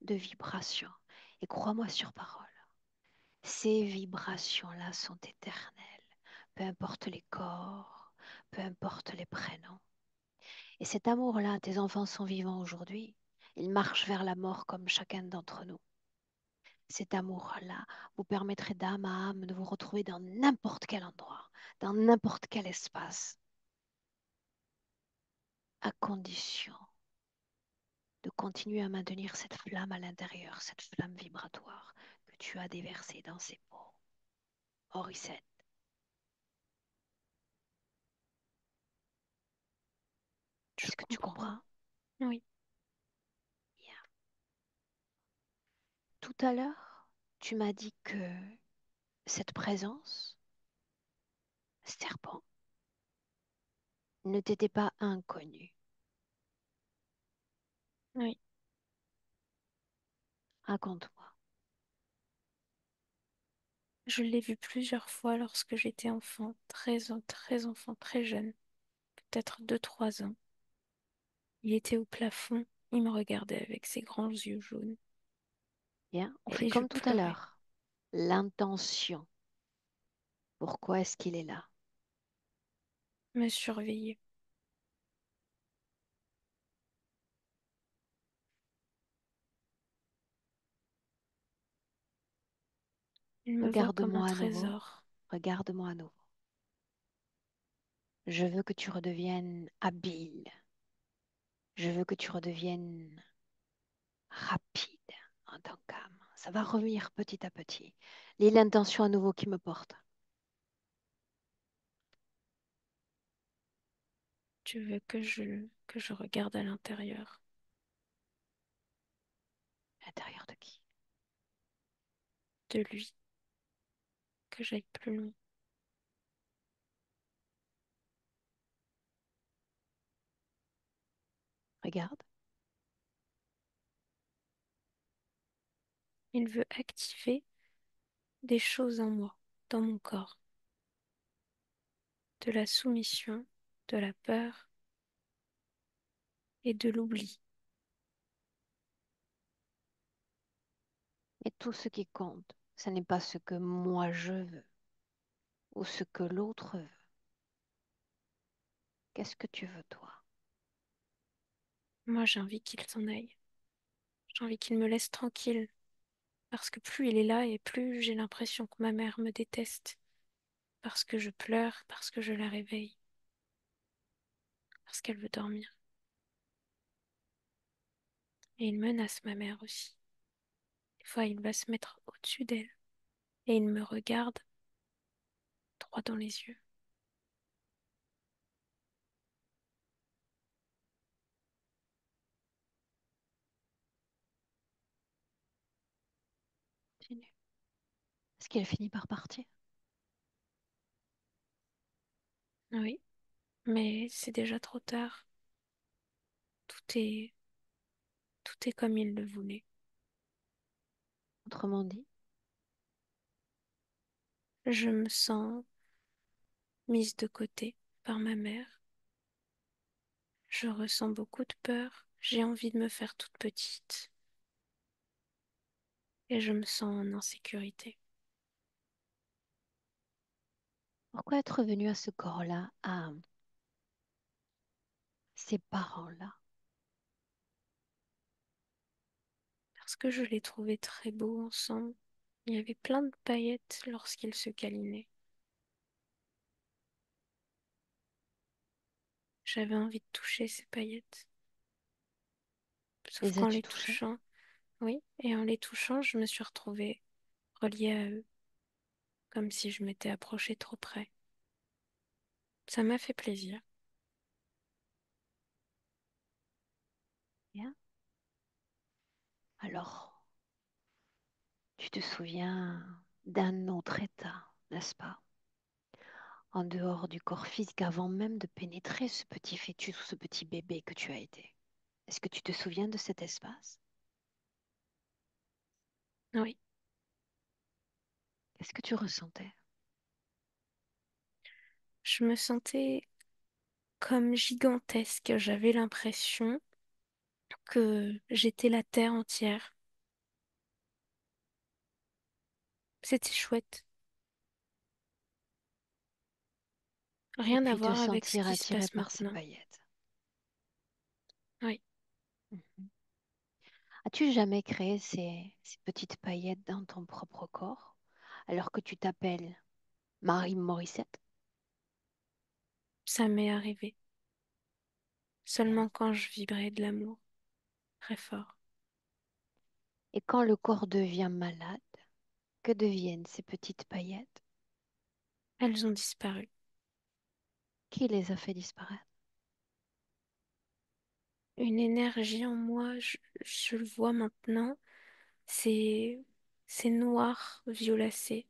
de vibration. Et crois-moi sur parole, ces vibrations-là sont éternelles, peu importe les corps, peu importe les prénoms. Et cet amour-là, tes enfants sont vivants aujourd'hui. Ils marchent vers la mort comme chacun d'entre nous. Cet amour-là vous permettrait d'âme à âme de vous retrouver dans n'importe quel endroit, dans n'importe quel espace, à condition de continuer à maintenir cette flamme à l'intérieur, cette flamme vibratoire que tu as déversée dans ces pots. Oricette, Je est-ce que tu comprends. comprends? Oui, Bien. Tout à l'heure, tu m'as dit que cette présence, serpent, ne t'était pas inconnue. oui. Raconte-moi. Je l'ai vu plusieurs fois lorsque j'étais enfant, très enfant, très jeune, peut-être 2, 3 ans. Il était au plafond, il me regardait avec ses grands yeux jaunes Bien, on fait et je comme tout à pleurais. l'heure. L'intention. Pourquoi est-ce qu'il est là? Me surveiller. Il me voit comme un Regarde-moi à nouveau. trésor. Regarde-moi à nouveau. Je veux que tu redeviennes habile. Je veux que tu redeviennes rapide en tant qu'âme. Ça va revenir petit à petit. Lis l'intention à nouveau qui me porte. Tu veux que je regarde à l'intérieur À l'intérieur de qui? de lui, que j'aille plus loin. Regarde. Il veut activer des choses en moi, dans mon corps, de la soumission, de la peur et de l'oubli. Et tout ce qui compte, ce n'est pas ce que moi je veux ou ce que l'autre veut. Qu'est-ce que tu veux, toi? Moi, j'ai envie qu'il s'en aille. J'ai envie qu'il me laisse tranquille. Parce que plus il est là et plus j'ai l'impression que ma mère me déteste. Parce que je pleure, parce que je la réveille, parce qu'elle veut dormir. Et il menace ma mère aussi. Des fois, il va se mettre au-dessus d'elle et il me regarde droit dans les yeux. Continue. Est-ce qu'elle finit par partir? Oui, mais c'est déjà trop tard. Tout est, tout est comme il le voulait. Autrement dit, Je me sens mise de côté par ma mère. Je ressens beaucoup de peur. J'ai envie de me faire toute petite. Et je me sens en insécurité. pourquoi être venu à ce corps-là, à ces parents-là? Parce que je les trouvais très beaux ensemble. Il y avait plein de paillettes lorsqu'ils se câlinaient. J'avais envie de toucher ces paillettes. Sauf Les qu'en as-tu les touchés? touchant, oui, et en les touchant, je me suis retrouvée reliée à eux, comme si je m'étais approchée trop près. Ça m'a fait plaisir. Bien. Alors, tu te souviens d'un autre état, n'est-ce pas? En dehors du corps physique, avant même de pénétrer ce petit fœtus ou ce petit bébé que tu as été. Est-ce que tu te souviens de cet espace? Oui, Qu'est-ce que tu ressentais? je me sentais comme gigantesque. J'avais l'impression que j'étais la terre entière. C'était chouette. Et Rien à puis te voir avec ce sentir qui se attiré passe par ces maintenant. paillettes. Oui, Mhm. As-tu jamais créé ces petites paillettes dans ton propre corps alors que tu t'appelles Marie Morissette? ça m'est arrivé. Bien. Seulement quand je vibrais de l'amour, très fort. Et quand le corps devient malade, que deviennent ces petites paillettes? Elles ont disparu. Qui les a fait disparaître? Une énergie en moi, je le vois maintenant, c'est, c'est noir, violacé.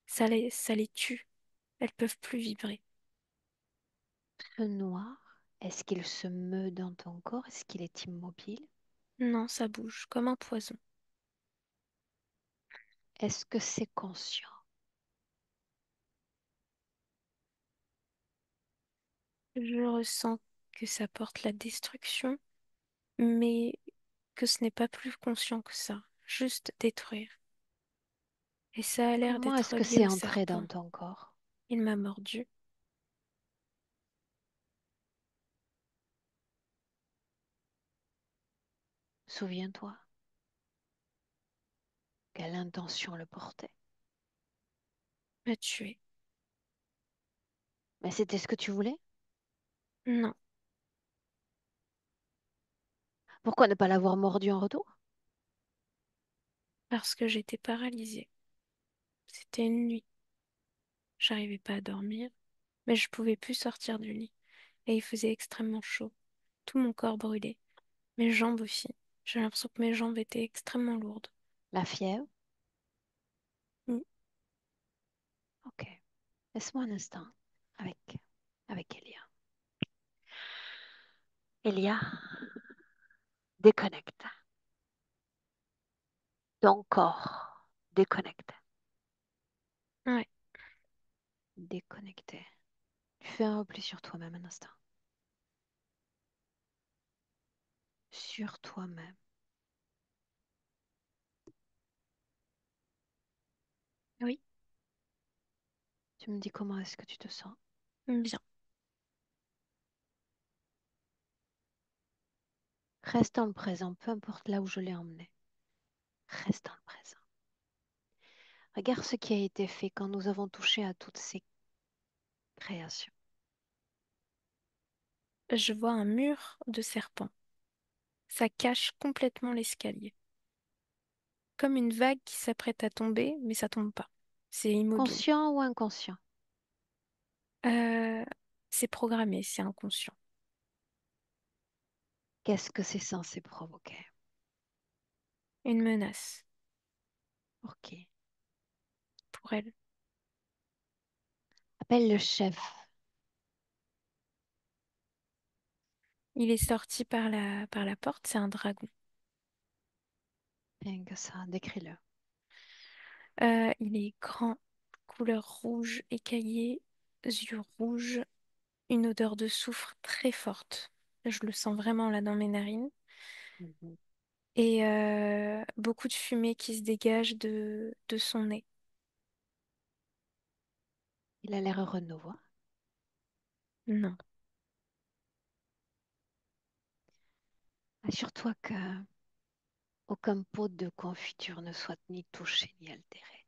Ça les tue. Elles peuvent plus vibrer. Ce noir, est-ce qu'il se meut dans ton corps? Est-ce qu'il est immobile? Non, ça bouge comme un poison. Est-ce que c'est conscient? Je ressens que ça porte la destruction, mais que ce n'est pas plus conscient que ça. Juste détruire. Et ça a l'air Comment est-ce d'être que lié c'est au entré dans serpent. ton corps? Il m'a mordu. Souviens-toi, quelle intention le portait. M'a tué. Mais c'était ce que tu voulais? Non, Pourquoi ne pas l'avoir mordu en retour? parce que j'étais paralysée. C'était une nuit. J'arrivais pas à dormir, mais je pouvais plus sortir du lit. Et il faisait extrêmement chaud. Tout mon corps brûlait. Mes jambes aussi. J'ai l'impression que mes jambes étaient extrêmement lourdes. La fièvre? Mm. Ok. Laisse-moi un instant avec Elia. Elia, déconnecte. Ton corps, déconnecte. Ouais, Déconnecté. Tu fais un repli sur toi-même un instant. Sur toi-même. oui, Tu me dis comment est-ce que tu te sens? bien. Reste dans le présent, peu importe là où je l'ai emmené. Reste dans le présent. Regarde ce qui a été fait quand nous avons touché à toutes ces créations. Je vois un mur de serpent. Ça cache complètement l'escalier. Comme une vague qui s'apprête à tomber, mais ça tombe pas. C'est immobile. Conscient ou inconscient? Euh, c'est programmé, c'est inconscient. Qu'est-ce que c'est censé provoquer? Une menace Ok. pour elle. Appelle le chef. Il est sorti par la porte, c'est un dragon. Rien que ça, décris-le. Il est grand, couleur rouge, écaillé, yeux rouges, une odeur de soufre très forte. Je le sens vraiment là dans mes narines. Mhm. Et beaucoup de fumée qui se dégage de son nez. Il a l'air renouveau. Non. Assure-toi que aucun pot de confiture ne soit ni touché ni altéré.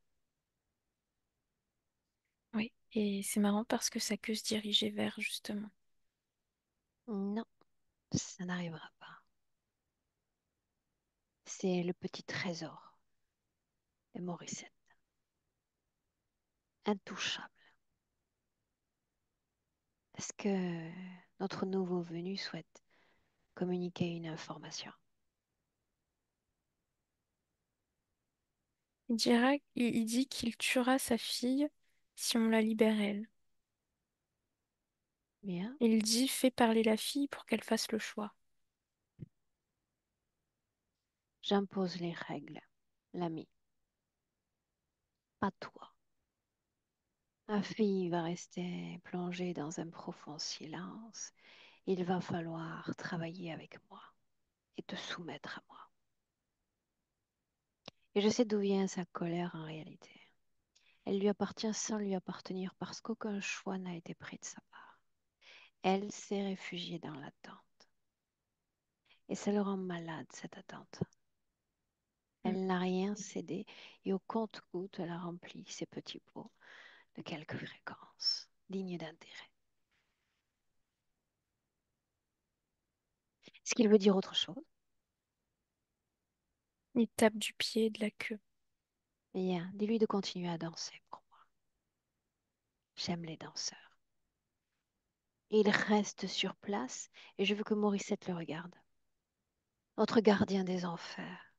Oui. Et c'est marrant parce que sa queue se dirigeait vers, justement. Non, ça n'arrivera pas. C'est le petit trésor de Morissette, intouchable. Est-ce que notre nouveau venu souhaite communiquer une information? Il dit qu'il tuera sa fille si on la libère elle. Bien, Il dit fais parler la fille pour qu'elle fasse le choix. j'impose les règles, l'ami, pas toi. Ma fille va rester plongée dans un profond silence. Il va falloir travailler avec moi et te soumettre à moi. Et je sais d'où vient sa colère en réalité. Elle lui appartient sans lui appartenir parce qu'aucun choix n'a été pris de sa part. Elle s'est réfugiée dans l'attente. Et ça le rend malade, cette attente. Mm. Elle n'a rien cédé et au compte-gouttes, elle a rempli ses petits pots de quelques fréquences dignes d'intérêt. Est-ce qu'il veut dire autre chose? Il tape du pied et de la queue. Bien, dis-lui de continuer à danser pour moi. J'aime les danseurs. Et il reste sur place et je veux que Morissette le regarde. Notre gardien des enfers.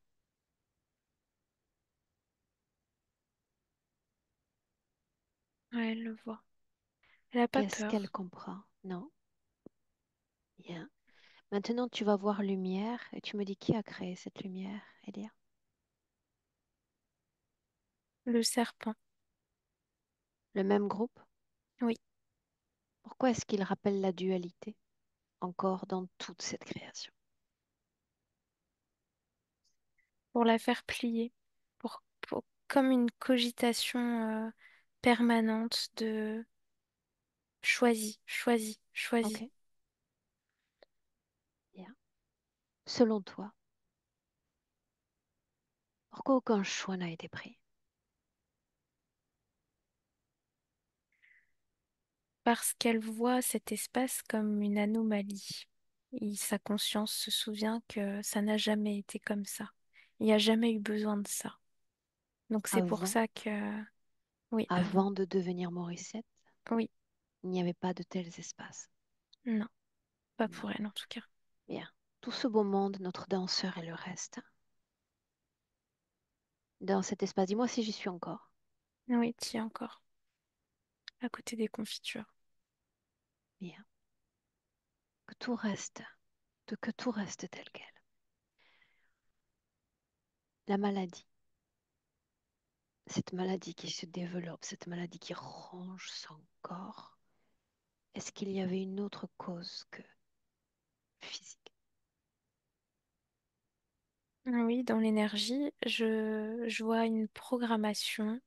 Ouais, elle le voit. Elle a pas Qu'est-ce qu'elle peur. comprend? Non? Bien. Maintenant, tu vas voir lumière et tu me dis qui a créé cette lumière, Elia? Le serpent. Le même groupe? Oui, Pourquoi est-ce qu'il rappelle la dualité encore dans toute cette création? pour la faire plier. Comme une cogitation permanente de choisi, choisi, choisi. Ok, bien. Selon toi, pourquoi aucun choix n'a été pris? Parce qu'elle voit cet espace comme une anomalie. Et sa conscience se souvient que ça n'a jamais été comme ça. Il n'y a jamais eu besoin de ça. Donc c'est pour Avant, ça que, oui, avant, avant de devenir Morissette, oui, il n'y avait pas de tels espaces. non, pas Non. pour elle en tout cas. Bien. Tout ce beau monde, notre danseur et le reste, dans cet espace, dis-moi si j'y suis encore. Oui, t'y es encore, à côté des confitures. Bien. Que tout reste, que tout reste tel quel. La maladie, cette maladie qui se développe, cette maladie qui ronge son corps, est-ce qu'il y avait une autre cause que physique? Oui, dans l'énergie, je vois une programmation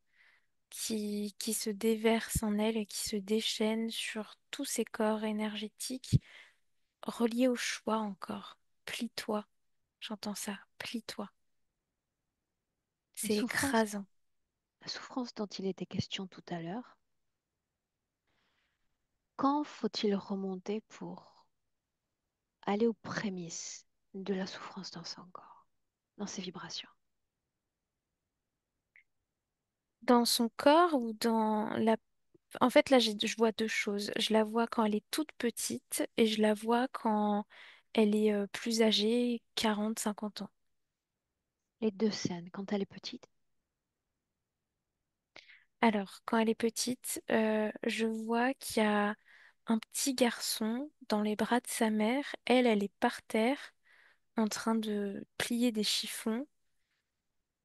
qui se déverse en elle et qui se déchaîne sur tous ces corps énergétiques reliés au choix encore. Plie-toi, j'entends ça, plie-toi. Une C'est souffrance, écrasant. la souffrance dont il était question tout à l'heure, quand faut-il remonter pour aller aux prémices de la souffrance dans son corps, dans ses vibrations? Dans son corps ou dans la... En fait, là, je vois deux choses. Je la vois quand elle est toute petite et je la vois quand elle est plus âgée, 40, 50 ans. Les deux scènes, quand elle est petite, Alors, quand elle est petite, je vois qu'il y a un petit garçon dans les bras de sa mère. Elle est par terre en train de plier des chiffons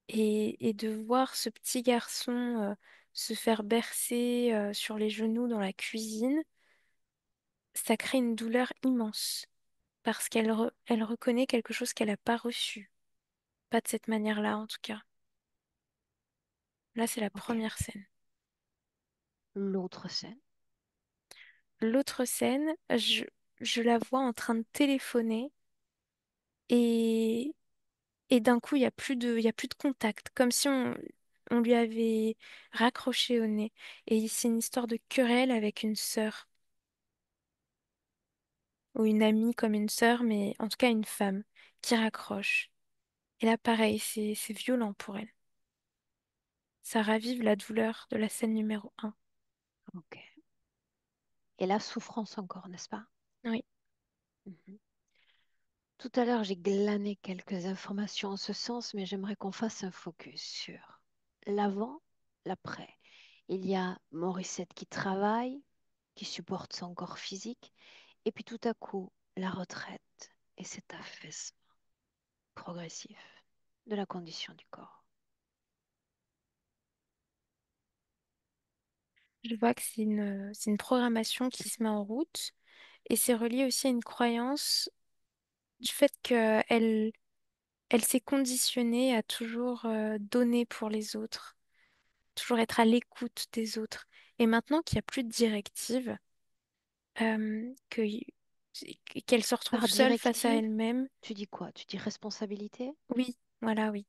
et de voir ce petit garçon se faire bercer sur les genoux dans la cuisine, ça crée une douleur immense parce elle reconnaît quelque chose qu'elle n'a pas reçu. Pas de cette manière-là, en tout cas. Là, c'est la ok. première scène. L'autre scène, L'autre scène, je la vois en train de téléphoner et, et d'un coup, il y a plus de contact, comme si on lui avait raccroché au nez. Et c'est une histoire de querelle avec une sœur, ou une amie comme une sœur, mais en tout cas une femme qui raccroche. Et là, pareil, c'est violent pour elle. Ça ravive la douleur de la scène numéro un. ok. Et la souffrance encore, n'est-ce pas? Oui, Mhm. Tout à l'heure, j'ai glané quelques informations en ce sens, mais j'aimerais qu'on fasse un focus sur l'avant, l'après. Il y a Morissette qui travaille, qui supporte son corps physique, et puis tout à coup, la retraite et cet affaissement progressif de la condition du corps. je vois que c'est une programmation qui se met en route et c'est relié aussi à une croyance du fait qu'elle elle s'est conditionnée à toujours donner pour les autres, toujours être à l'écoute des autres. Et maintenant qu'il n'y a plus de directive, Qu'elle se retrouve Par seule face à directive, elle-même. tu dis quoi? Tu dis responsabilité? Oui, voilà, oui.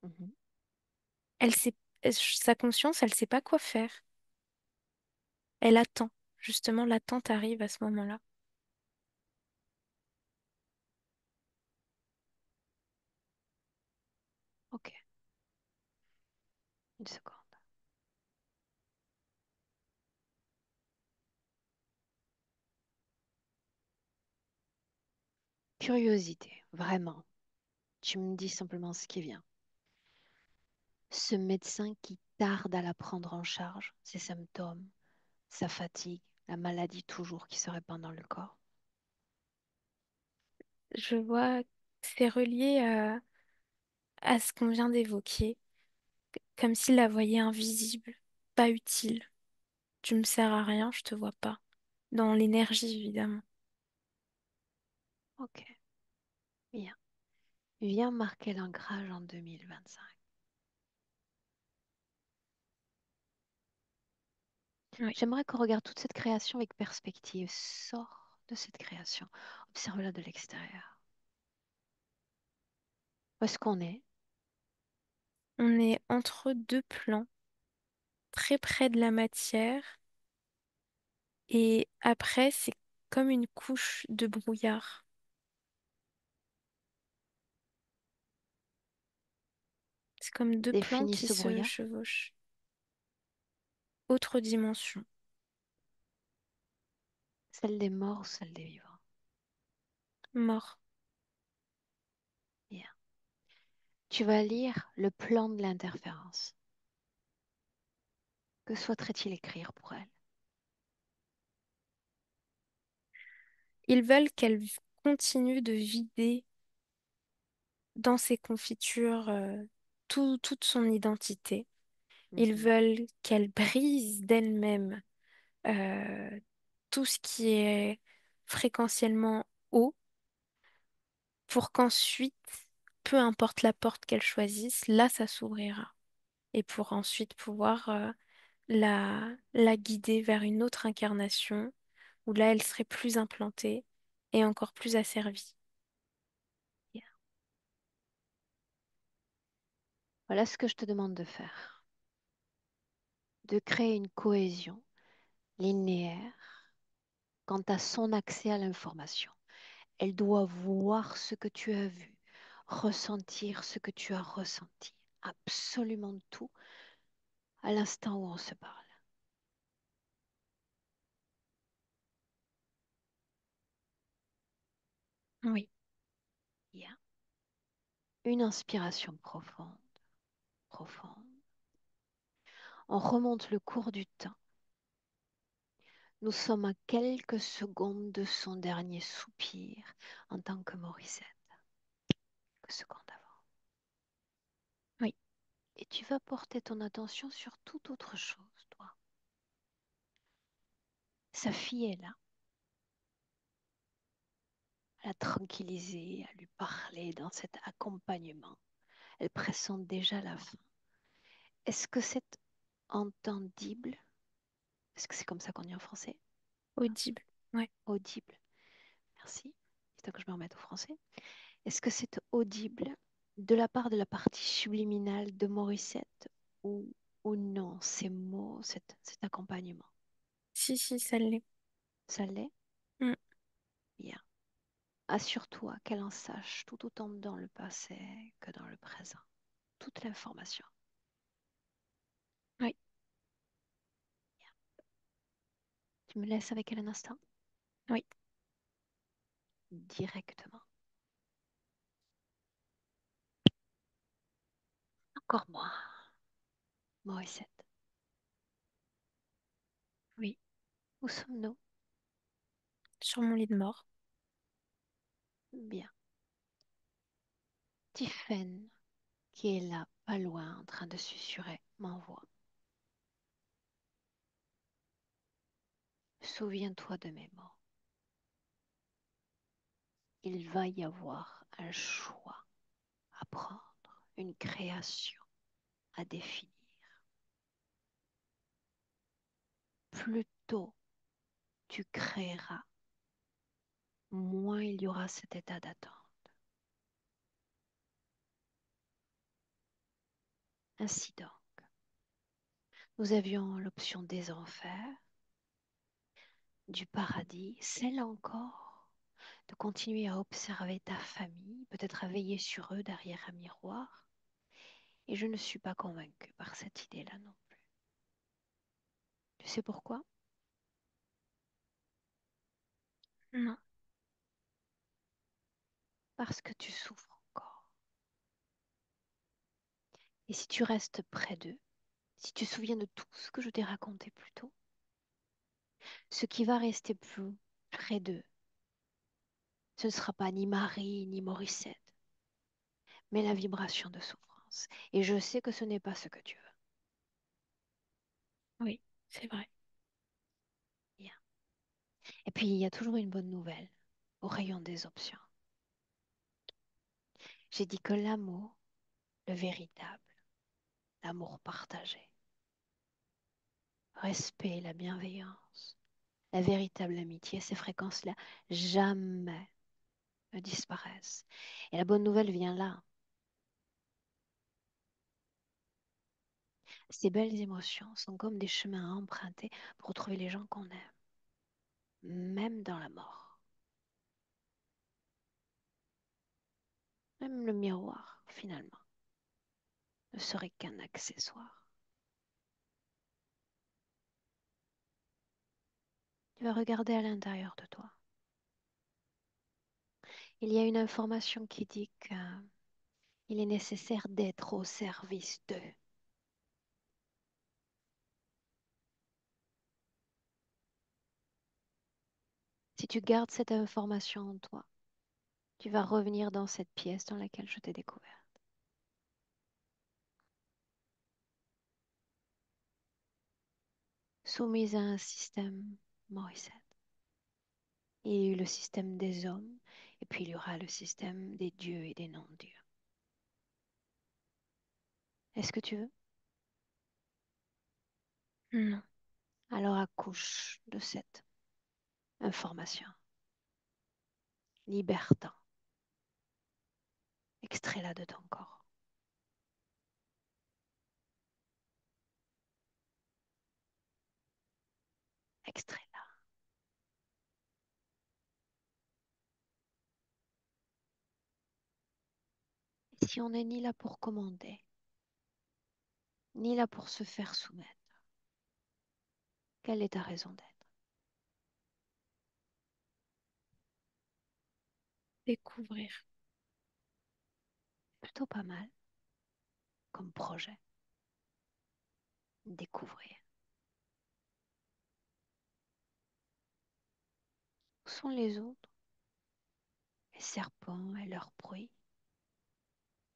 Mhm. Elle sait, sa conscience, elle sait pas quoi faire. Elle attend. Justement, l'attente arrive à ce moment-là. Ok, une seconde. Curiosité, vraiment. Tu me dis simplement ce qui vient. Ce médecin qui tarde à la prendre en charge, ses symptômes, sa fatigue, la maladie toujours qui se répand dans le corps. Je vois que c'est relié à ce qu'on vient d'évoquer, comme s'il la voyait invisible, pas utile. Tu me sers à rien, je te vois pas. Dans l'énergie, évidemment. Ok, bien. Viens marquer l'ancrage en 2025. Oui. J'aimerais qu'on regarde toute cette création avec perspective. Sors de cette création. Observe-la de l'extérieur. Où est-ce qu'on est? On est entre deux plans, très près de la matière, et après, c'est comme une couche de brouillard. C'est comme deux plans Définis qui ce se brouillard. chevauchent. Autre dimension. Celle des morts ou celle des vivants? Mort. Bien. Tu vas lire le plan de l'interférence. Que souhaiterait-il écrire pour elle? Ils veulent qu'elle continue de vider dans ses confitures toute son identité. Ils Mhm. veulent qu'elle brise d'elle-même euh, tout ce qui est fréquentiellement haut pour qu'ensuite, peu importe la porte qu'elle choisisse, là, ça s'ouvrira. Et pour ensuite pouvoir la guider vers une autre incarnation où là, elle serait plus implantée et encore plus asservie. Bien. Voilà ce que je te demande de faire. De créer une cohésion linéaire quant à son accès à l'information. Elle doit voir ce que tu as vu, ressentir ce que tu as ressenti. Absolument tout à l'instant où on se parle. Oui, Bien. Une inspiration profonde, profonde. On remonte le cours du temps. Nous sommes à quelques secondes de son dernier soupir en tant que Morissette. Quelques secondes avant. oui, Et tu vas porter ton attention sur toute autre chose, toi. Sa fille est là, à la tranquilliser, à lui parler dans cet accompagnement. Elle pressent déjà la fin. Est-ce que c'est entendible? Est-ce que c'est comme ça qu'on dit en français? audible. Ouais. Audible. Merci. C'est que je me remette au français. Est-ce que c'est audible de la part de la partie subliminale de Morissette ou non, ces mots, cet accompagnement? Si, si, ça l'est. Ça l'est? Mm. Bien. Assure-toi qu'elle en sache tout autant dans le passé que dans le présent. Toute l'information. Oui, Bien. Tu me laisses avec elle un instant? oui. Directement. Encore moi. Morissette. Oui. Où sommes-nous? Sur mon lit de mort. Bien. Tiphaine, qui est là, pas loin, en train de susurrer, m'envoie. Souviens-toi de mes mots. Il va y avoir un choix à prendre, une création à définir. Plus tôt tu créeras, moins il y aura cet état d'attente. Ainsi donc, nous avions l'option des enfers, du paradis, celle encore de continuer à observer ta famille, peut-être à veiller sur eux derrière un miroir. Et je ne suis pas convaincue par cette idée-là non plus. Tu sais pourquoi? Non. Parce que tu souffres encore. Et si tu restes près d'eux, si tu te souviens de tout ce que je t'ai raconté plus tôt, ce qui va rester plus près d'eux, ce ne sera pas ni Marie ni Morissette, mais la vibration de souffrance. Et je sais que ce n'est pas ce que tu veux. Oui, c'est vrai. Bien. Et puis, il y a toujours une bonne nouvelle au rayon des options. J'ai dit que l'amour, le véritable, l'amour partagé, respect, la bienveillance, la véritable amitié, ces fréquences-là, jamais ne disparaissent. Et la bonne nouvelle vient là. Ces belles émotions sont comme des chemins à emprunter pour retrouver les gens qu'on aime, même dans la mort. Même le miroir, finalement, ne serait qu'un accessoire. Tu vas regarder à l'intérieur de toi. Il y a une information qui dit qu'il est nécessaire d'être au service d'eux. Si tu gardes cette information en toi, tu vas revenir dans cette pièce dans laquelle je t'ai découvert. Soumise à un système Morissette. Il y a eu le système des hommes, et puis il y aura le système des dieux et des non-dieux. Est-ce que tu veux? Non. Alors accouche de cette information. Libère-t'en. Extrais-la de ton corps. Extrais-la. Et si on n'est ni là pour commander, ni là pour se faire soumettre, quelle est ta raison d'être? Découvrir. Plutôt pas mal comme projet. Découvrir. Où sont les autres? Les serpents et leurs bruits.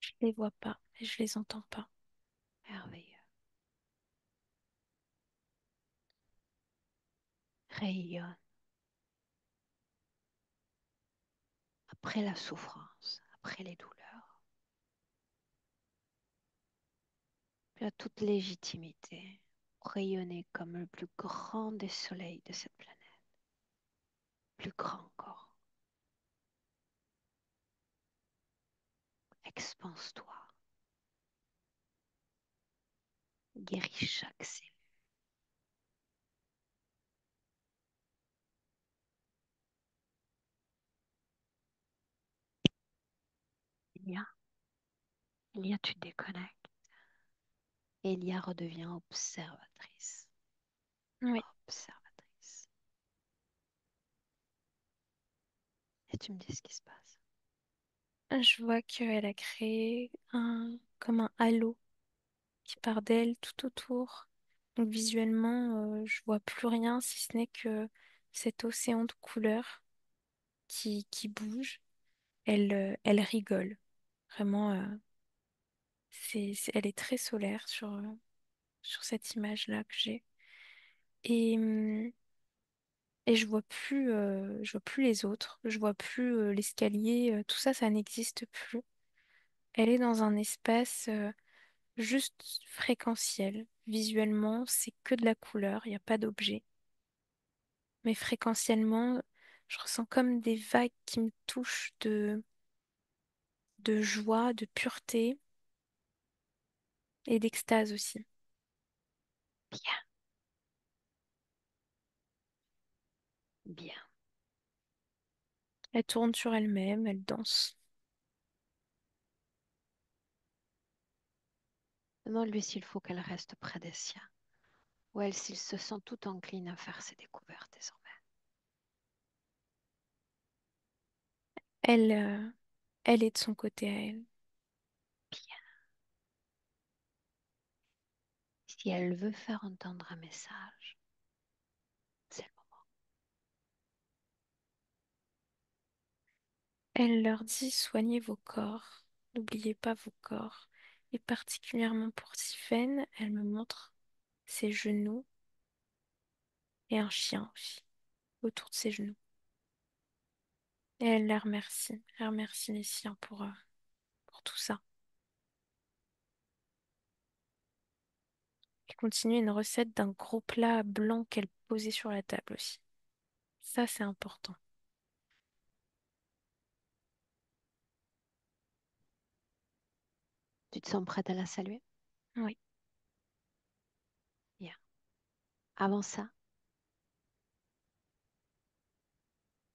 Je les vois pas et je les entends pas. Merveilleux. Rayonne. Après la souffrance, après les douleurs, tu as toute légitimité pour rayonner comme le plus grand des soleils de cette planète. Plus grand encore. Expanse-toi. Guéris chaque cellule. Elia, Elia, tu te déconnectes. Elia redevient observatrice. Oui. Observatrice. Et tu me dis ce qui se passe. Je vois qu'elle a créé comme un halo qui part d'elle tout autour. Donc visuellement, je vois plus rien si ce n'est que cet océan de couleurs qui bouge. Elle rigole. Vraiment, elle est très solaire sur cette image-là que j'ai. Et, et je vois plus les autres. Je vois plus l'escalier. Tout ça, ça n'existe plus. Elle est dans un espace juste fréquentiel. Visuellement, c'est que de la couleur, il n'y a pas d'objet. Mais fréquentiellement, Je ressens comme des vagues qui me touchent de joie, de pureté et d'extase aussi. Bien, bien. Elle tourne sur elle-même, elle danse. Demande-lui s'il faut qu'elle reste près des siens, ou elle s'il se sent tout encline à faire ses découvertes désormais. Elle, elle est de son côté à elle. Bien. Si elle veut faire entendre un message, c'est le moment. Elle leur dit soignez vos corps, n'oubliez pas vos corps. Et particulièrement pour Tiphaine, elle me montre ses genoux et un chien aussi autour de ses genoux. Et elle les remercie. Elle remercie les siens pour tout ça. Elle continue une recette d'un gros plat blanc qu'elle posait sur la table aussi. Ça, c'est important. Tu te sens prête à la saluer? Oui. Bien. Avant ça,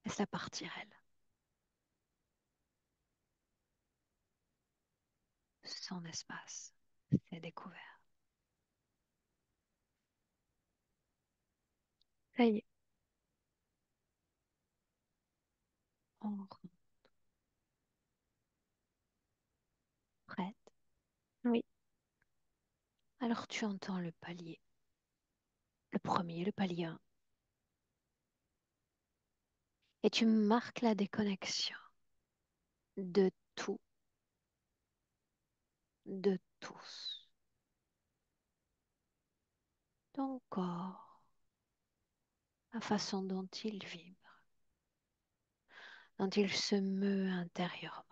laisse-la partir, elle. Son espace, ses découvertes. Ça y est. On rentre. Prête? Oui. Alors tu entends le palier. Le premier, le palier 1. Et tu marques la déconnexion de tout, de tous. Ton corps, la façon dont il vibre, dont il se meut intérieurement.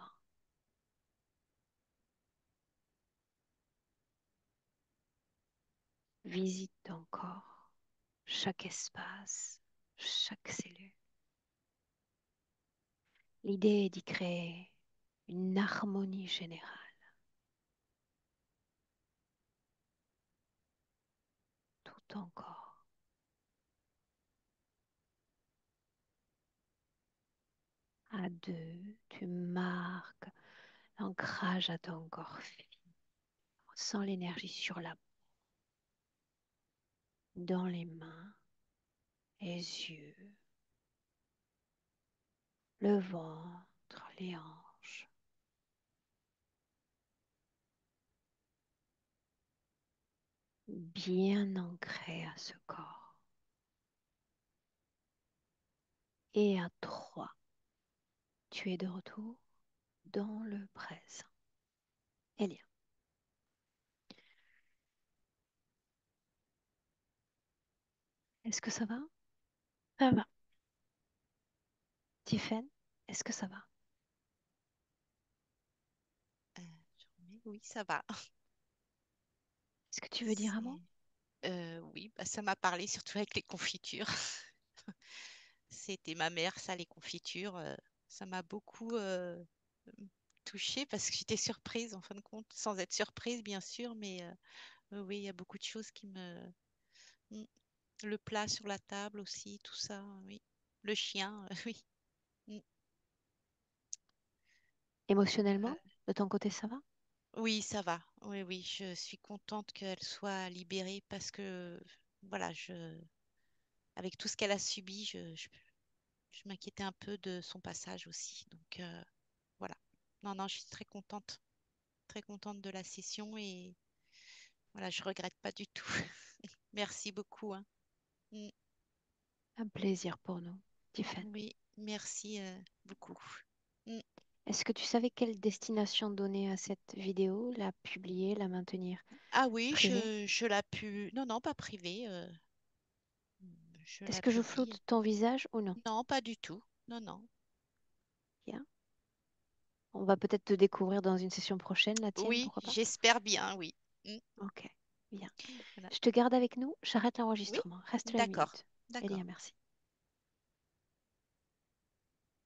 Visite ton corps, chaque espace, chaque cellule. L'idée est d'y créer une harmonie générale. Tout ton corps. À deux, tu marques l'ancrage à ton corps physique. Ressens l'énergie sur la peau, dans les mains, les yeux, le ventre, les hanches. Bien ancré à ce corps. Et à 3, tu es de retour dans le présent. Elia, est-ce que ça va? Ça va. Tiffen, est-ce que ça va? Euh, oui, ça va. Est-ce que tu veux dire un mot? Oui, bah, ça m'a parlé surtout avec les confitures. C'était ma mère, ça, les confitures. Ça m'a beaucoup touchée parce que j'étais surprise en fin de compte, sans être surprise bien sûr, mais oui, il y a beaucoup de choses qui me... Mm. Le plat sur la table aussi, tout ça, oui. Le chien, oui. Mm. Émotionnellement, de ton côté, ça va? Oui, ça va. Oui, oui, je suis contente qu'elle soit libérée parce que, voilà, avec tout ce qu'elle a subi, je m'inquiétais un peu de son passage aussi. Donc, voilà. Non, non, je suis très contente de la session et voilà, je regrette pas du tout. Merci beaucoup, hein. Mm. Un plaisir pour nous, Tiffen. Oui, merci beaucoup. Mm. Est-ce que tu savais quelle destination donner à cette vidéo? La publier, la maintenir Ah oui, privée? je la non, non, pas privée, je Est-ce la que je publie. floute ton visage ou non? Non, pas du tout. Non, non. Bien. On va peut-être te découvrir dans une session prochaine, la tienne, Oui, pourquoi pas? j'espère bien, oui. Mm. Ok, bien. Voilà. Je te garde avec nous, j'arrête Oui, l'enregistrement. Reste là une d'accord, minute. d'accord. Elia, merci.